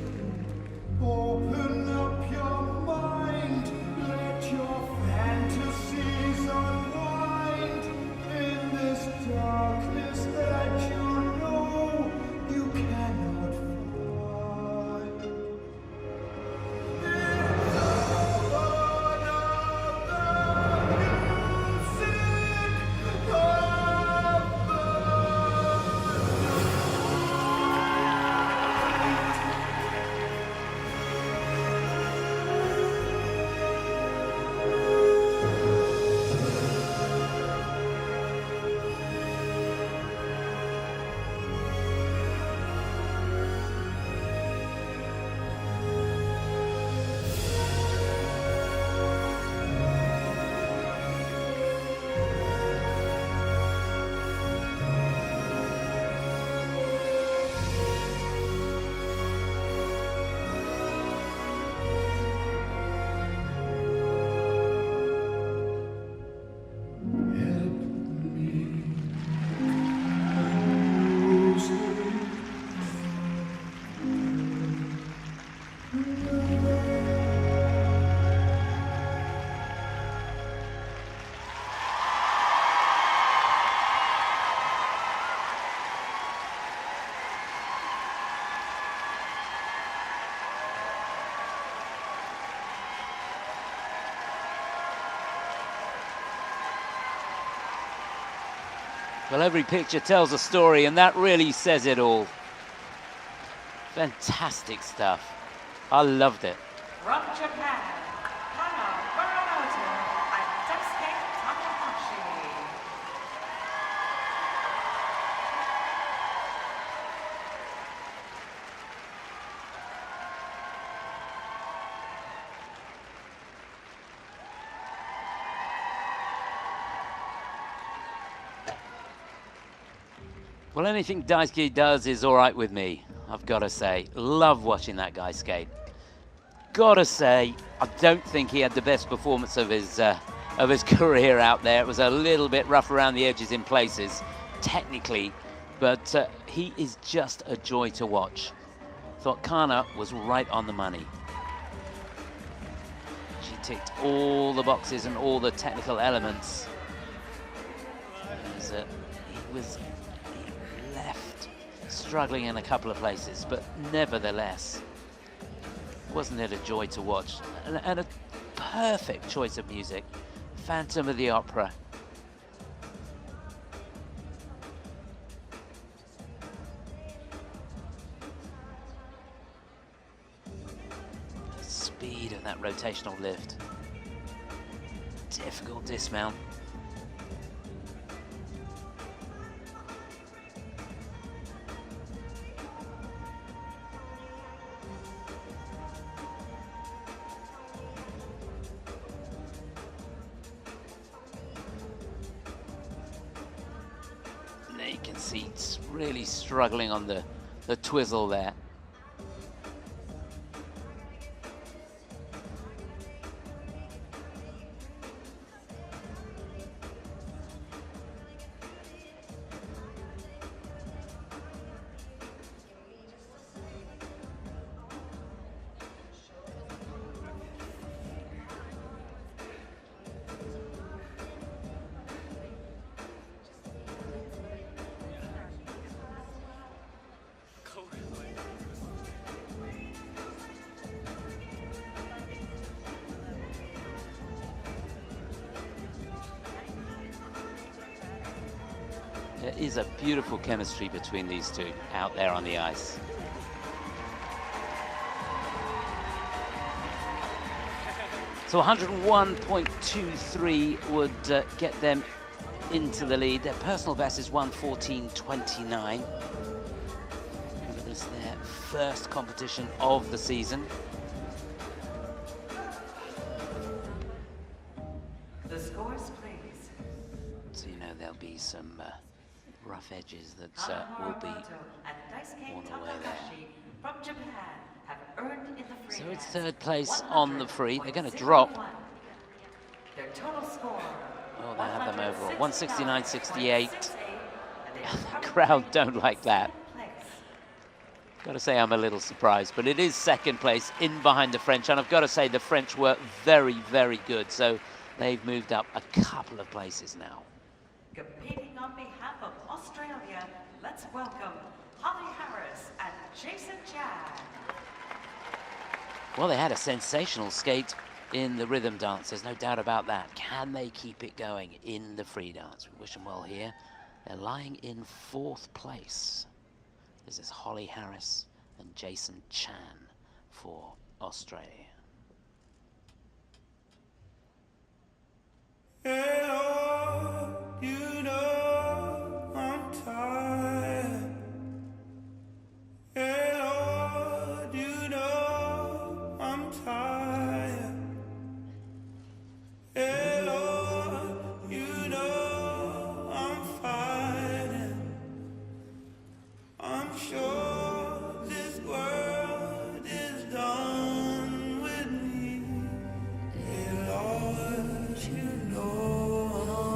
Open up your mind, let your fantasies unwind. In this darkness that you know you cannot find. Well, every picture tells a story, and that really says it all. Fantastic stuff. I loved it. From Japan, Kana Muramoto and Daisuke Takahashi. Well, anything Daisuke does is all right with me, I've got to say. Love watching that guy skate. Gotta say, I don't think he had the best performance of his career out there. It was a little bit rough around the edges in places, technically, but he is just a joy to watch. Thought Kana was right on the money. She ticked all the boxes and all the technical elements. He was left struggling in a couple of places, but nevertheless, wasn't it a joy to watch? And a perfect choice of music. Phantom of the Opera. The speed of that rotational lift. Difficult dismount. You can see it's really struggling on the twizzle there. There is a beautiful chemistry between these two out there on the ice. So 101.23 would get them into the lead. Their personal best is 1:14.29. This is their first competition of the season. The scores, please. So you know there'll be some rough edges that will be Muramoto and Daisuke on the way there. Takahashi from Japan have earned in the free So it's dance third place on the free. They're going to drop. 100.01. Their total score. Oh, they have them overall. 169.68. The The crowd don't like that. Got to say I'm a little surprised, but it is second place in behind the French, and I've got to say the French were very, very good. So they've moved up a couple of places now. Competing on behalf of Australia, let's welcome Holly Harris and Jason Chad. Well, they had a sensational skate in the rhythm dance. There's no doubt about that. Can they keep it going in the free dance? We wish them well here. They're lying in fourth place. This is Holly Harris and Jason Chan for Australia. Hello, you know I'm tired. Hello, you know I'm tired. Hello, you know I'm fighting. I'm sure this world is done with me. Hey Lord, you know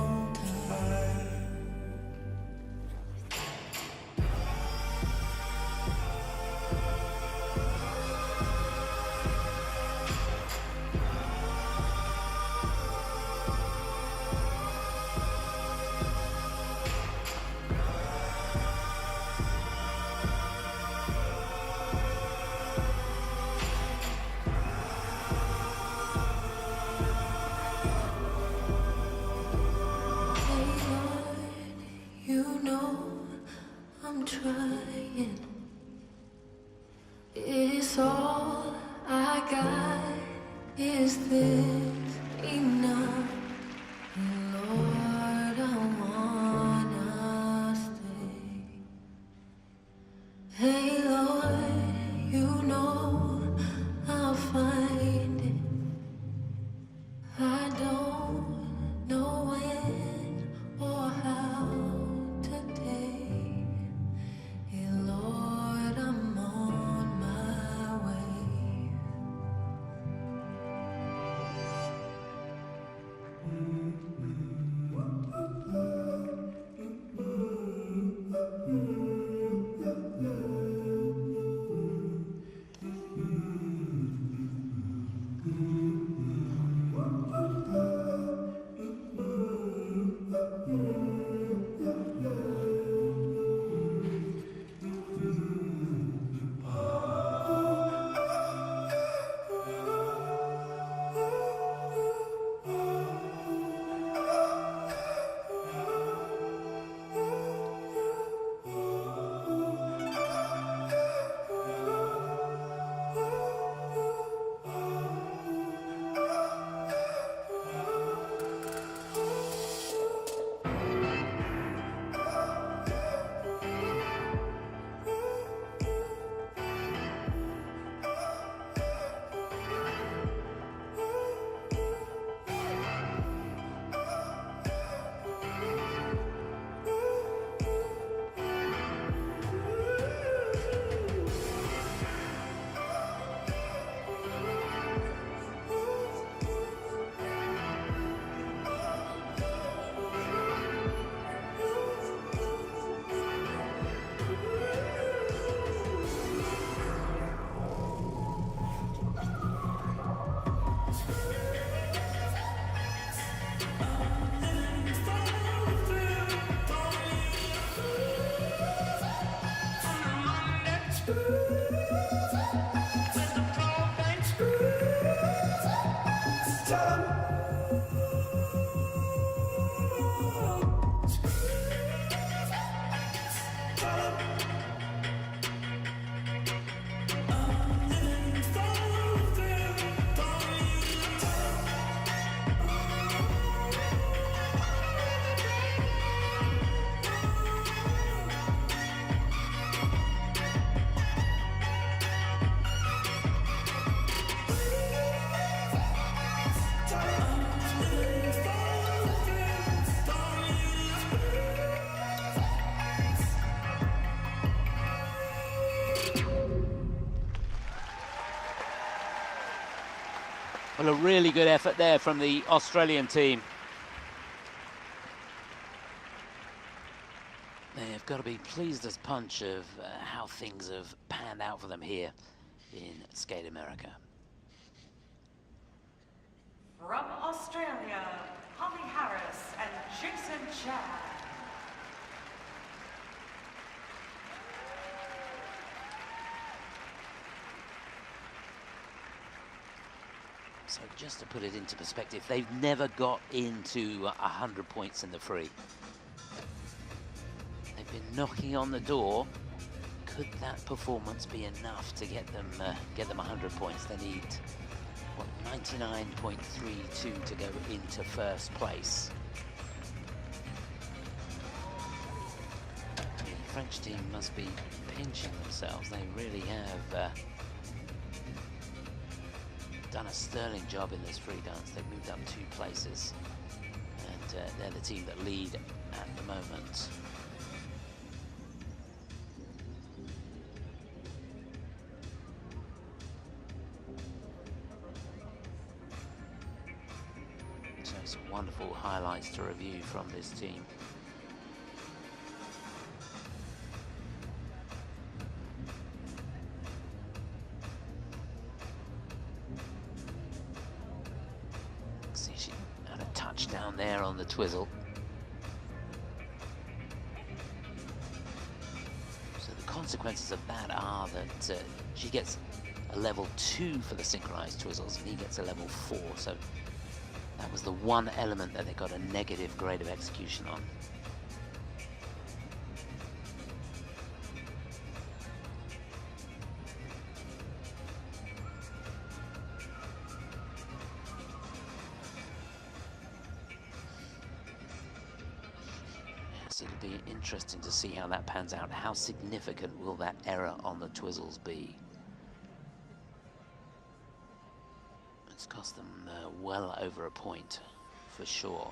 Well, a really good effort there from the Australian team. They've got to be pleased as punch of how things have panned out for them here in Skate America. From Australia, Holly Harris and Jason Chad. So just to put it into perspective, they've never got into 100 points in the free. They've been knocking on the door. Could that performance be enough to get them 100 points? They need, what, 99.32 to go into first place. The French team must be pinching themselves. They really have done a sterling job in this free dance. They've moved up 2 places, and they're the team that lead at the moment. So some wonderful highlights to review from this team. Down there on the twizzle. So the consequences of that are that she gets a level 2 for the synchronized twizzles and he gets a level 4. So that was the one element that they got a negative grade of execution on. It'll be interesting to see how that pans out. How significant will that error on the twizzles be? It's cost them well over a point, for sure.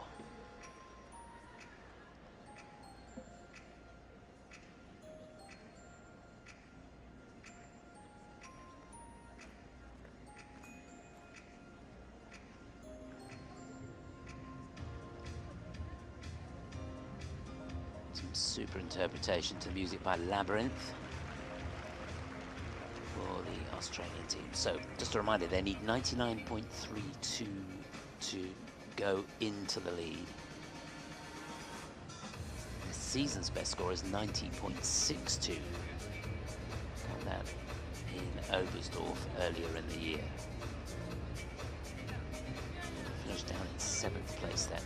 Super interpretation to music by Labyrinth for the Australian team. So just a reminder, they need 99.32 to go into the lead. The season's best score is 90.62. Got that in Oberstdorf earlier in the year. Finished down in 7th place then.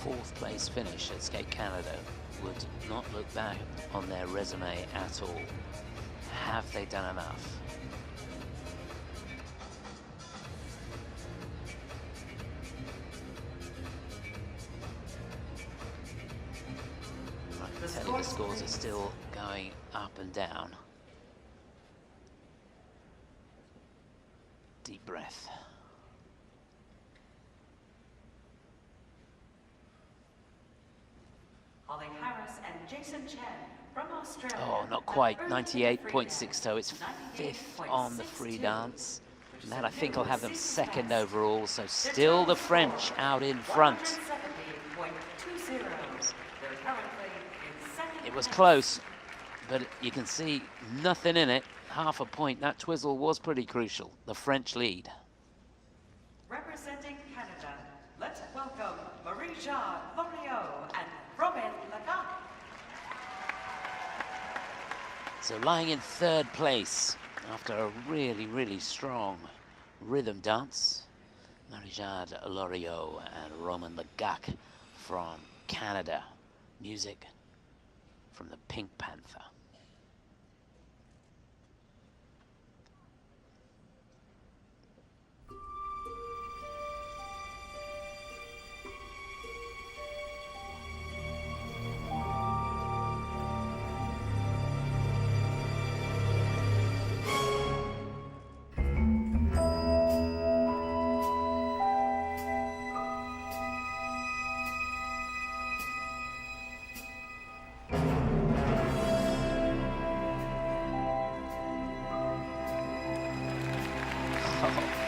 Fourth place finish at Skate Canada would not look back on their resume at all. Have they done enough? I can tell you the scores are still going up and down. Deep breath. Holly Harris and Jason Chen from Australia. Oh, not quite. 98.62. It's 5th on the free dance. And that, I think, will have them 2nd overall. So still the French out in front. It was close, but you can see nothing in it. Half a point. That twizzle was pretty crucial. The French lead. Representing Canada, Let's welcome Marie-Jeanne Loriot and Robin Lecoq. So lying in third place after a really, really strong rhythm dance, Marie-Jeanne Loriot and Roman Legac from Canada. Music from the Pink Panther.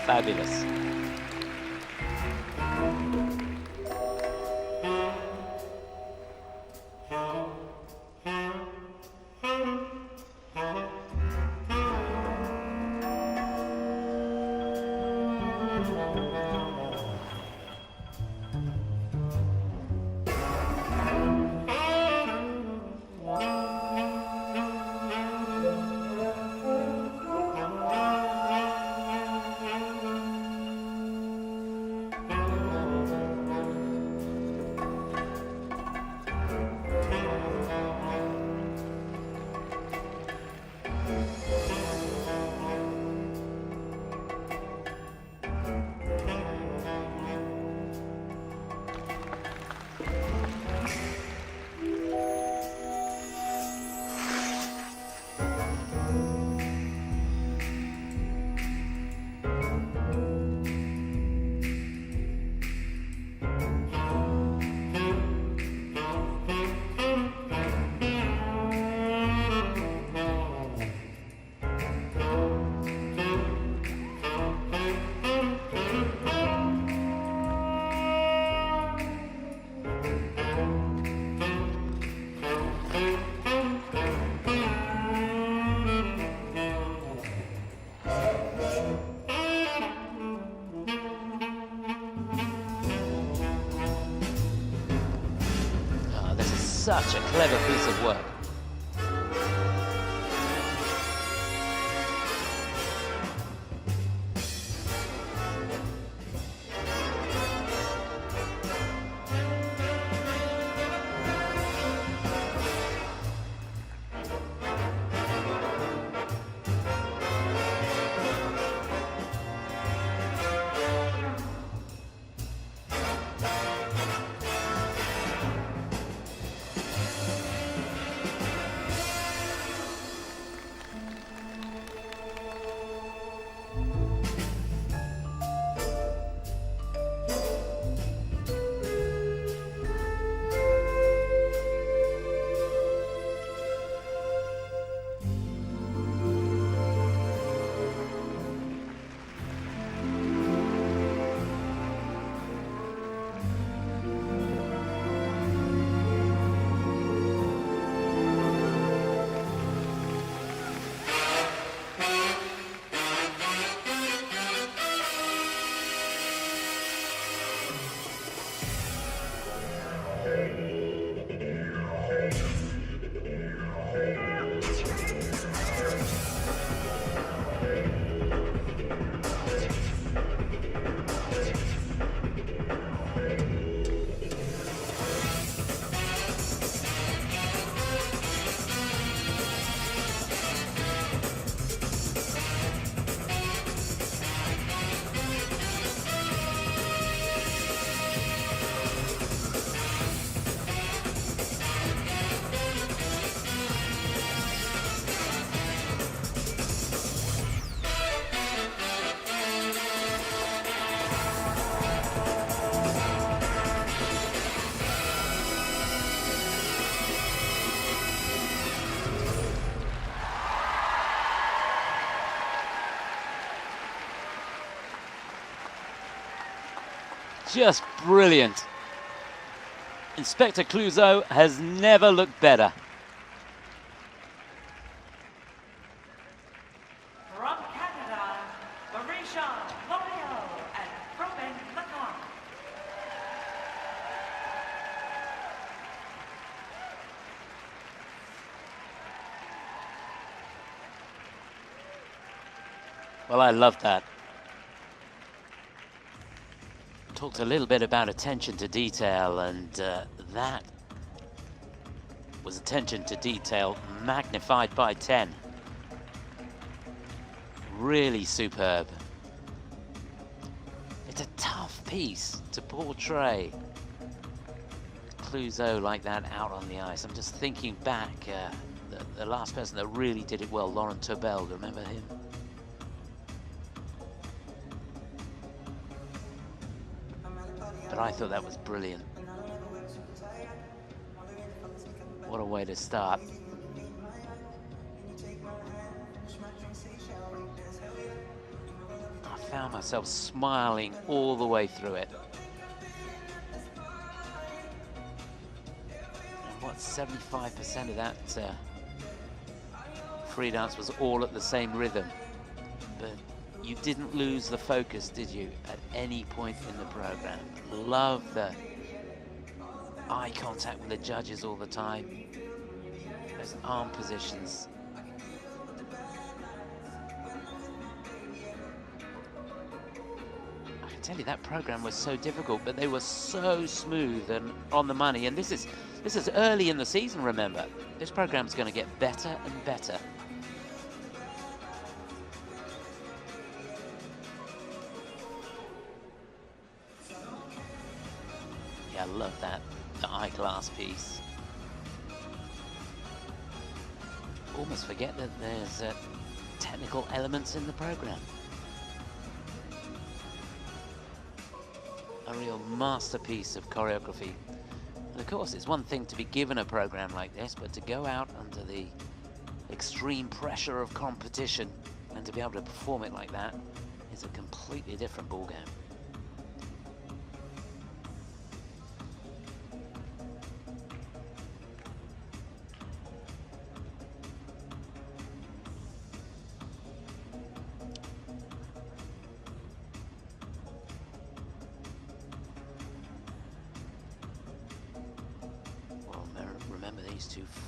Fabulous. Such a clever piece of work. Just brilliant. Inspector Clouseau has never looked better. From Canada, Marie-Jeanne Loriot and Robin Lecoq. Well, I love that. Talked a little bit about attention to detail, and that was attention to detail magnified by 10. Really superb. It's a tough piece to portray Clouseau like that out on the ice. I'm just thinking back, the last person that really did it well, Laurent Tobel, remember him? But I thought that was brilliant. What a way to start. I found myself smiling all the way through it. And what, 75% of that free dance was all at the same rhythm. But you didn't lose the focus, did you, at any point in the program? Love the eye contact with the judges all the time. Those arm positions. I can tell you that program was so difficult, but they were so smooth and on the money. And this is early in the season, remember. This program's going to get better and better. Yeah, I love that, the eyeglass piece. Almost forget that there's technical elements in the program. A real masterpiece of choreography. And of course, it's one thing to be given a program like this, but to go out under the extreme pressure of competition and to be able to perform it like that is a completely different ballgame.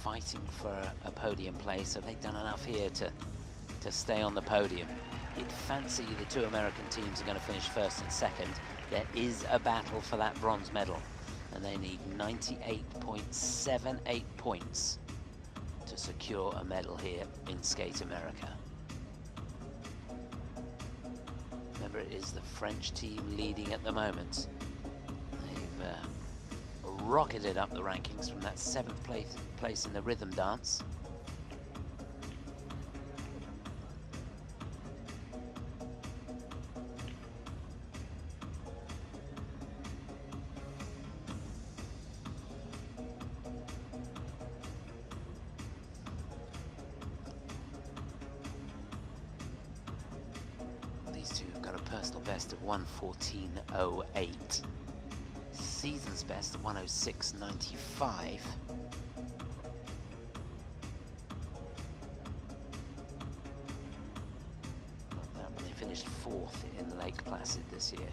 Fighting for a podium place, so they've done enough here to stay on the podium. You'd fancy the two American teams are going to finish first and second. There is a battle for that bronze medal, and they need 98.78 points to secure a medal here in Skate America. Remember, it is the French team leading at the moment. They've rocketed up the rankings from that 7th place in the rhythm dance. These two have got a personal best of 1:14.08. Season's best of 1:06.95. They finished 4th in Lake Placid this year.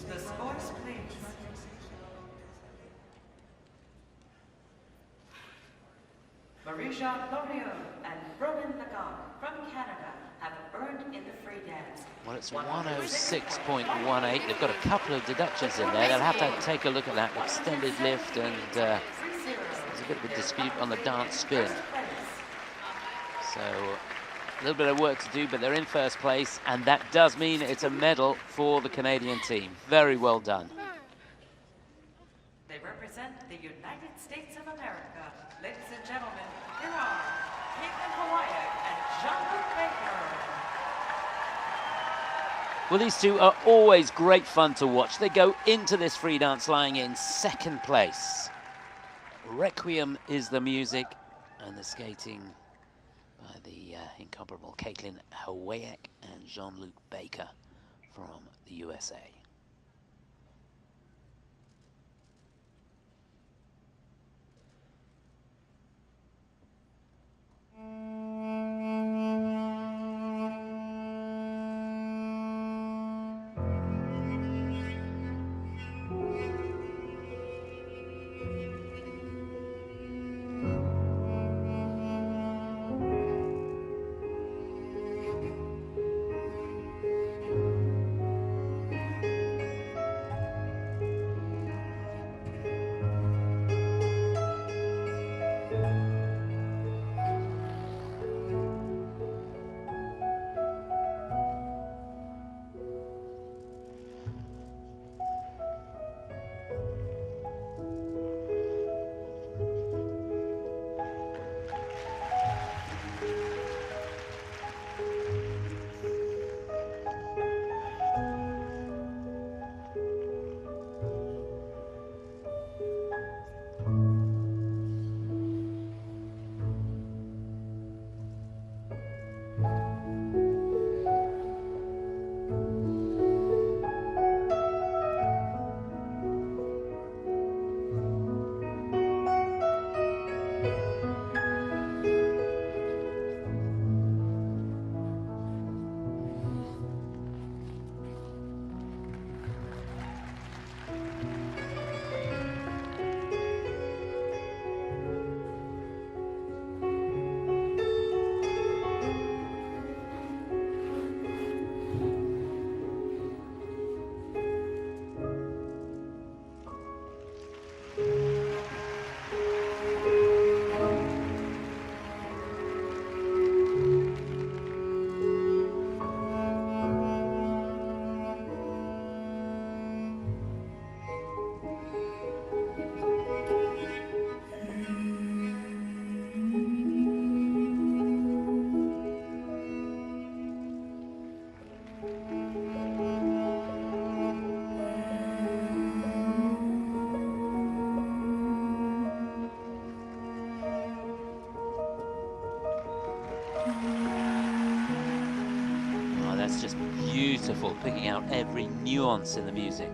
The scores, please. Marie-Jeanne Loriot and Ronan Lagan from Canada have earned in the free dance. Well, it's 1:06.18. They've got a couple of deductions in there. They'll have to take a look at that extended lift, and there's a bit of a dispute on the dance spin. So a little bit of work to do, but they're in first place, and that does mean it's a medal for the Canadian team. Very well done. They represent the United States of America. Ladies and gentlemen, here are Caitlin Hawaii and Jean-Luc Baker. Well, these two are always great fun to watch. They go into this free dance lying in 2nd place. Requiem is the music, and the skating by the incomparable Caitlin Hawaii and Jean-Luc Baker from the USA. beautiful, picking out every nuance in the music.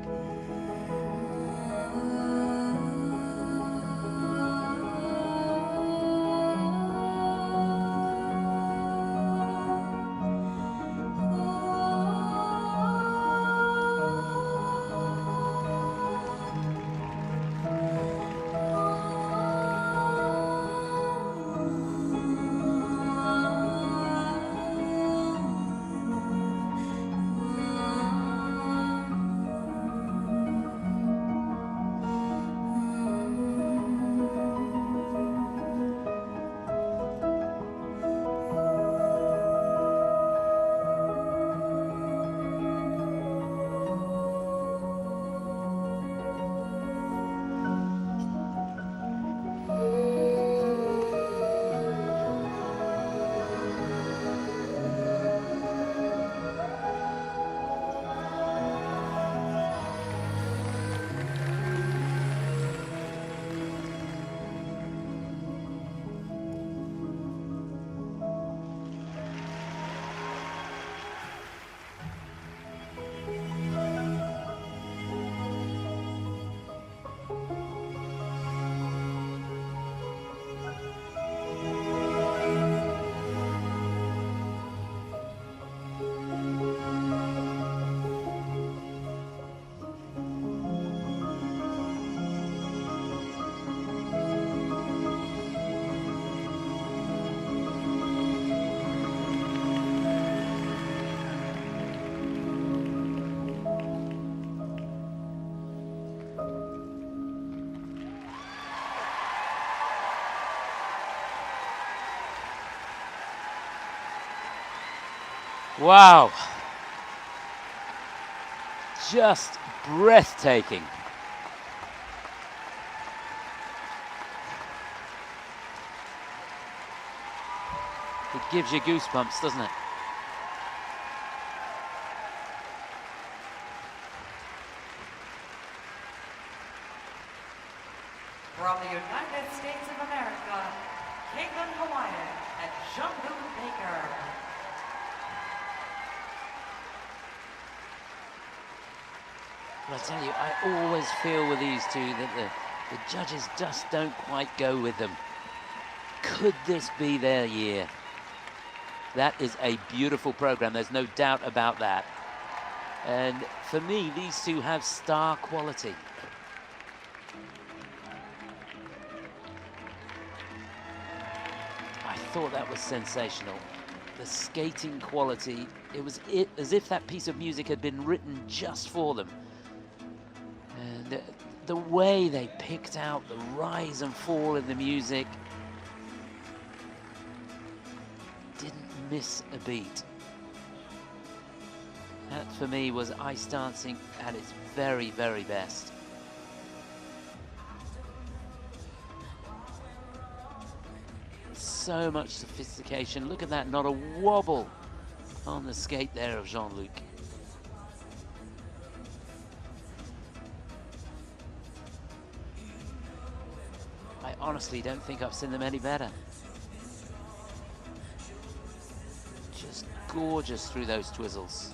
Wow. Just breathtaking. It gives you goosebumps, doesn't it? From the United States of America, Caitlin Hawaiian and Jean-Luc Baker. But I tell you, I always feel with these two that the judges just don't quite go with them. Could this be their year? That is a beautiful program, there's no doubt about that. And for me, these two have star quality. I thought that was sensational. The skating quality, it was as if that piece of music had been written just for them. And the way they picked out the rise and fall in the music, didn't miss a beat. That for me was ice dancing at its very, very best. So much sophistication. Look at that, not a wobble on the skate there of Jean-Luc. I honestly don't think I've seen them any better. Just gorgeous through those twizzles.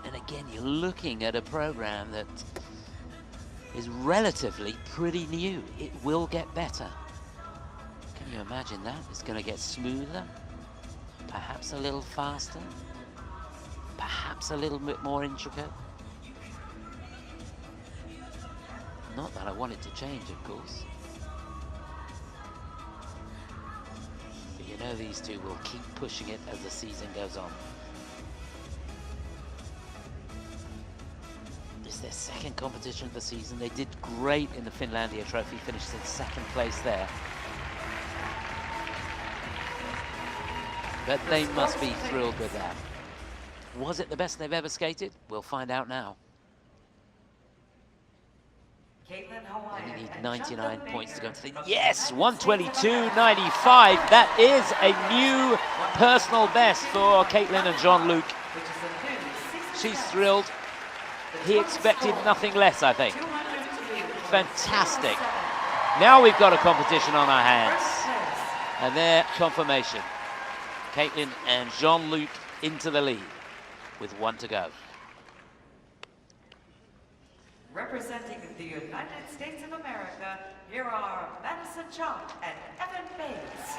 And again, you're looking at a program that is relatively pretty new. It will get better. Can you imagine that? It's going to get smoother, perhaps a little faster, perhaps a little bit more intricate. Not that I want it to change, of course. But you know these two will keep pushing it as the season goes on. It's their second competition of the season. They did great in the Finlandia Trophy, finished in second place there. But they must be thrilled with that. Was it the best they've ever skated? We'll find out now. And you need 99 points to go to the... Yes! 122.95. That is a new personal best for Caitlin and Jean-Luc. She's thrilled. He expected nothing less, I think. Fantastic. Now we've got a competition on our hands. And their confirmation. Caitlin and Jean-Luc into the lead with 1 to go. Representing the United States of America, here are Madison Chock and Evan Bates.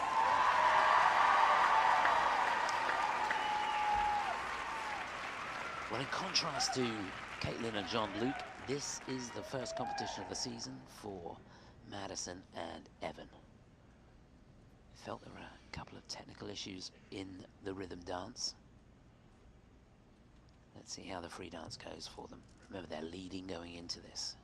Well, in contrast to Caitlin and Jean-Luc, this is the first competition of the season for Madison and Evan. Felt there were a couple of technical issues in the rhythm dance. Let's see how the free dance goes for them. Remember, they're leading going into this.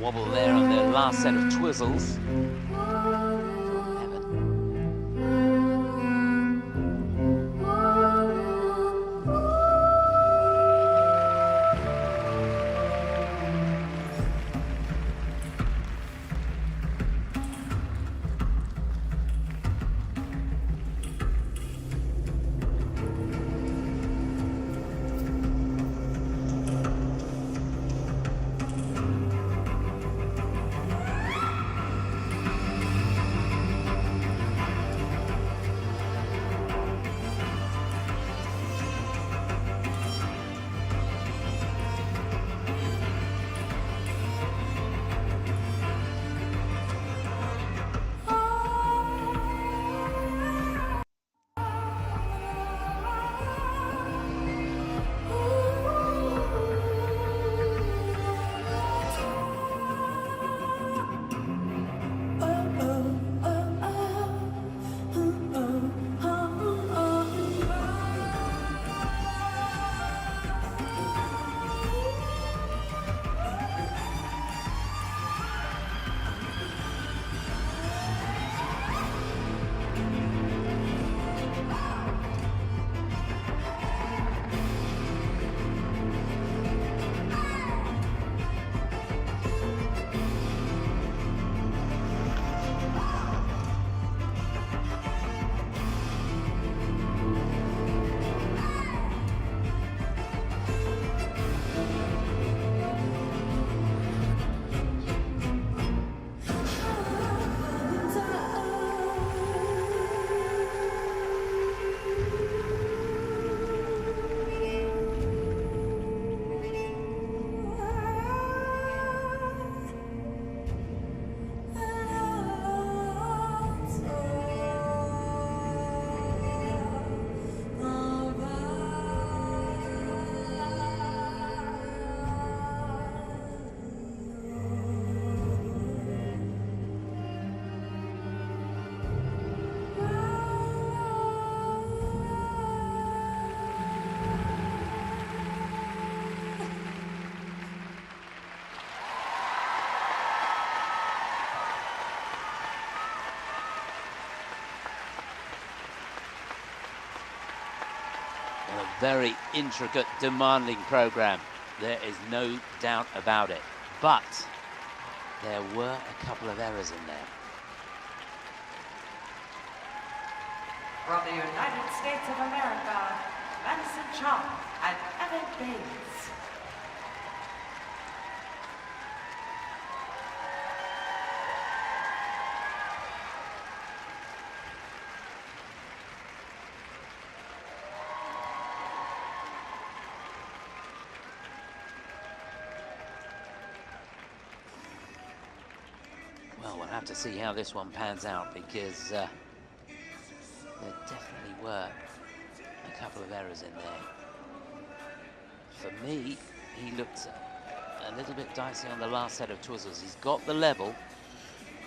Wobble there on the last set of twizzles. Well, a very intricate, demanding program. There is no doubt about it. But there were a couple of errors in there. From the United States of America, Madison Chalk and Evan Bates. Well, we'll have to see how this one pans out, because there definitely were a couple of errors in there. For me, he looked a little bit dicey on the last set of twizzles. He's got the level,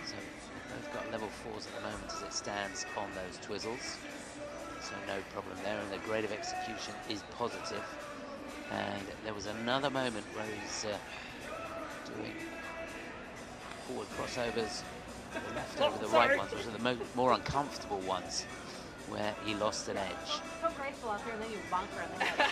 so we've both got level 4s at the moment as it stands on those twizzles. So no problem there, and the grade of execution is positive. And there was another moment where he's doing forward crossovers, the left over the right ones, which are the more uncomfortable ones, where he lost an edge. So graceful out there, and then you bonker in the head.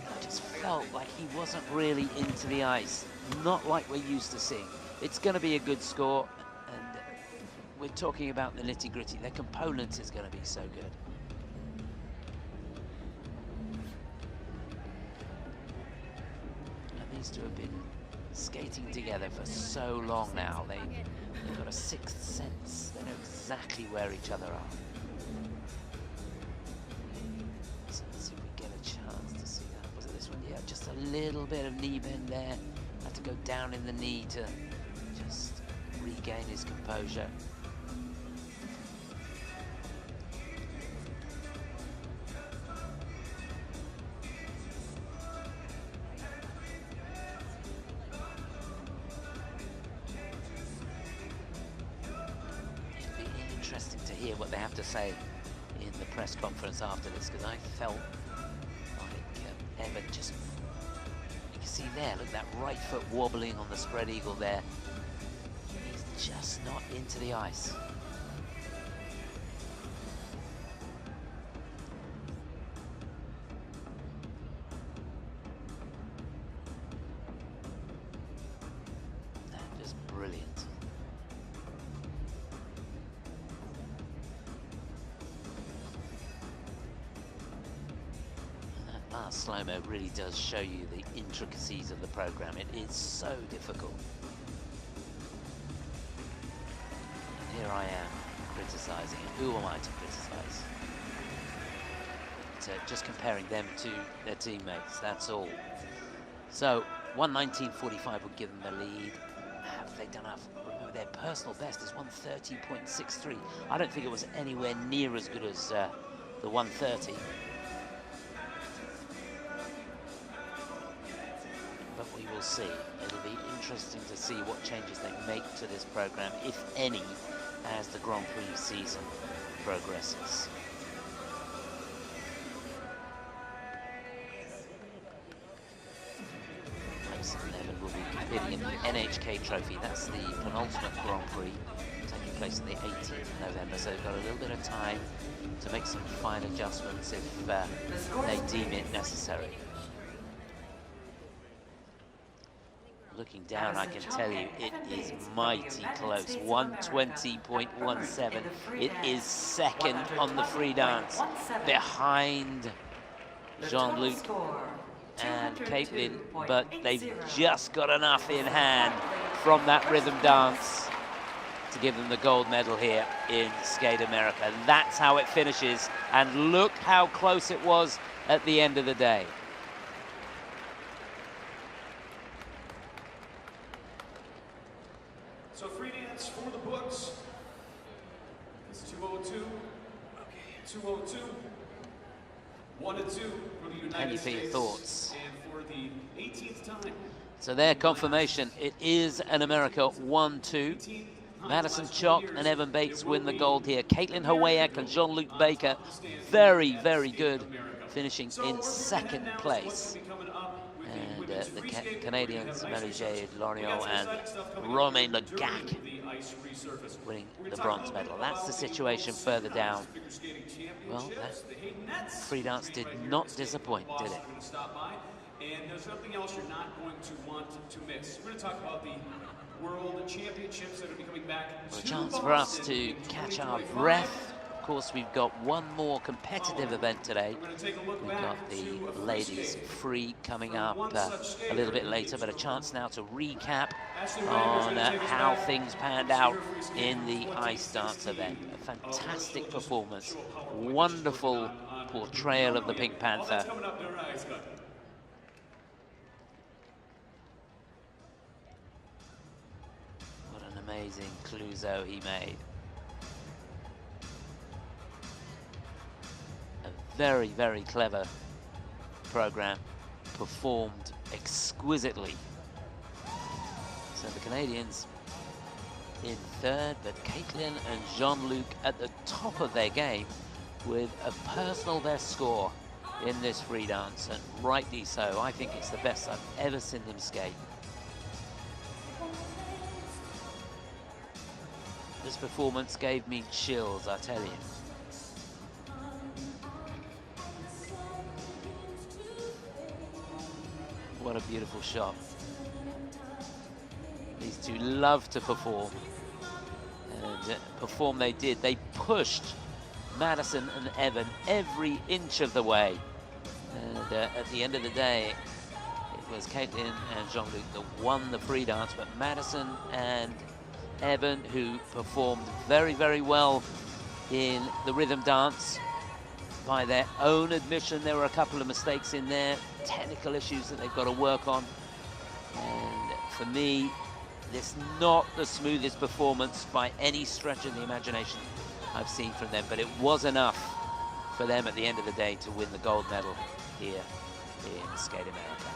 I just felt like he wasn't really into the ice, not like we're used to seeing. It's going to be a good score, and we're talking about the nitty-gritty. The components is going to be so good. And these two have been skating together for so long now. They've got a sixth sense. They know exactly where each other are. So let's see if we get a chance to see that. Was it this one? Yeah, just a little bit of knee bend there. Had to go down in the knee to just regain his composure. Interesting to hear what they have to say in the press conference after this, because I felt like Evan just, you can see there, look, that right foot wobbling on the spread eagle there. He's just not into the ice. That is brilliant. Last slow-mo really does show you the intricacies of the program. It is so difficult. And here I am criticizing it. Who am I to criticize? But, just comparing them to their teammates, that's all. So 1:19.45 would give them the lead. Have they done enough? Remember, their personal best is 1:30.63. I don't think it was anywhere near as good as the 1:30. But we will see. It'll be interesting to see what changes they make to this program, if any, as the Grand Prix season progresses. Race 11 will be competing in the NHK Trophy. That's the penultimate Grand Prix, taking place on the 18th of November. So they've got a little bit of time to make some fine adjustments if they deem it necessary. Looking down, I can tell you it is mighty close. 1:20.17. It is second on the free dance, behind Jean-Luc and Caitlin, but they've just got enough in hand from that rhythm dance to give them the gold medal here in Skate America. That's how it finishes, and look how close it was at the end of the day. So free dance for the books. It's 2:02. 2:02. 1 and 2 for the United For your States. thoughts. And for the 18th time. So their confirmation, it is an America 1-2. Madison Chalk and Evan Bates win the gold here. Caitlin Hawayak and Jean-Luc Baker, very, very good, finishing in second place. And the Canadians, Marie-Jade Lorient and Romain Le Gac, ice resurface. winning We're the gonna talk bronze a little medal. bit That's the about situation World further down. Synchronized Figure Skating Well, Championships, that the Hayden Nets, free dance trained did right here not at the State disappoint, of did Boston, it? are going to stop by. And there's something else you're not going to want to miss. We're going to talk about the World Championships that are coming back Well, a to chance Boston for us to in catch our 2025. breath. Of course, we've got one more competitive event today. We're going to take a look We've back got the to a ladies skating free coming from up one such a little bit skater. later, but a chance now to recap Ashley Rader's on gonna take us how back things panned to out her free skating in the from ice dance 2016. event. A fantastic She'll just performance, show a PowerPoint that she's wonderful working on portrayal of the Pink All Panther. that's coming up during Ice Cut. What an amazing Cluzo he made. A very, very clever program, performed exquisitely. So the Canadians in third, but Caitlin and Jean-Luc at the top of their game with a personal best score in this free dance, and rightly so. I think it's the best I've ever seen them skate. This performance gave me chills, I tell you. What a beautiful shot. These two love to perform, and perform they did. They pushed Madison and Evan every inch of the way. And at the end of the day, it was Caitlin and Jean-Luc that won the free dance, but Madison and Evan, who performed very, very well in the rhythm dance. By their own admission, there were a couple of mistakes in there, technical issues that they've got to work on. And for me, this is not the smoothest performance by any stretch of the imagination I've seen from them, but it was enough for them at the end of the day to win the gold medal here in Skate America.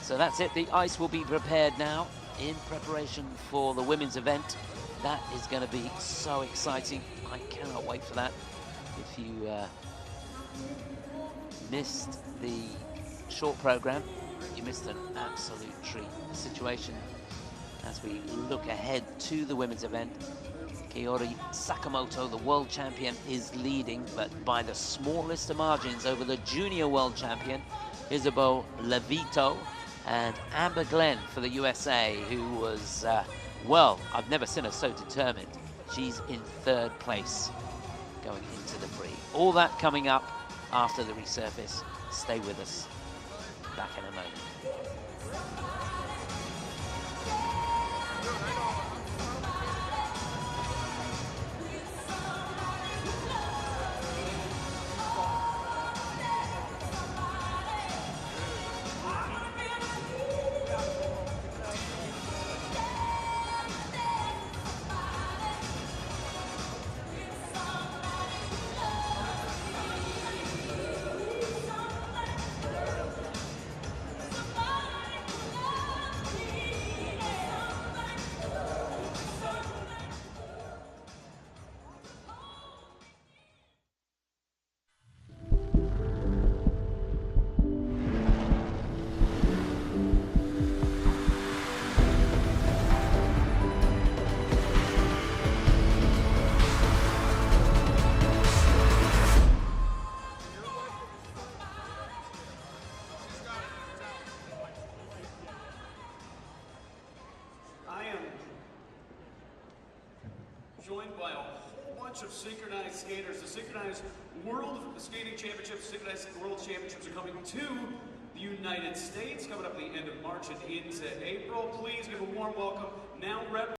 So that's it. The ice will be prepared now in preparation for the women's event. That is going to be so exciting. I cannot wait for that. If you missed the short program, you missed an absolute treat. The situation as we look ahead to the women's event, Kaori Sakamoto, the world champion, is leading, but by the smallest of margins over the junior world champion, Isabel Levito, and Amber Glenn for the USA, who was, well, I've never seen her so determined. She's in third place going into the free. All that coming up after the resurface. Stay with us. Back in a moment. Joined by a whole bunch of synchronized skaters. The synchronized World Skating Championships, synchronized World Championships are coming to the United States, coming up at the end of March and into April. Please give a warm welcome. Now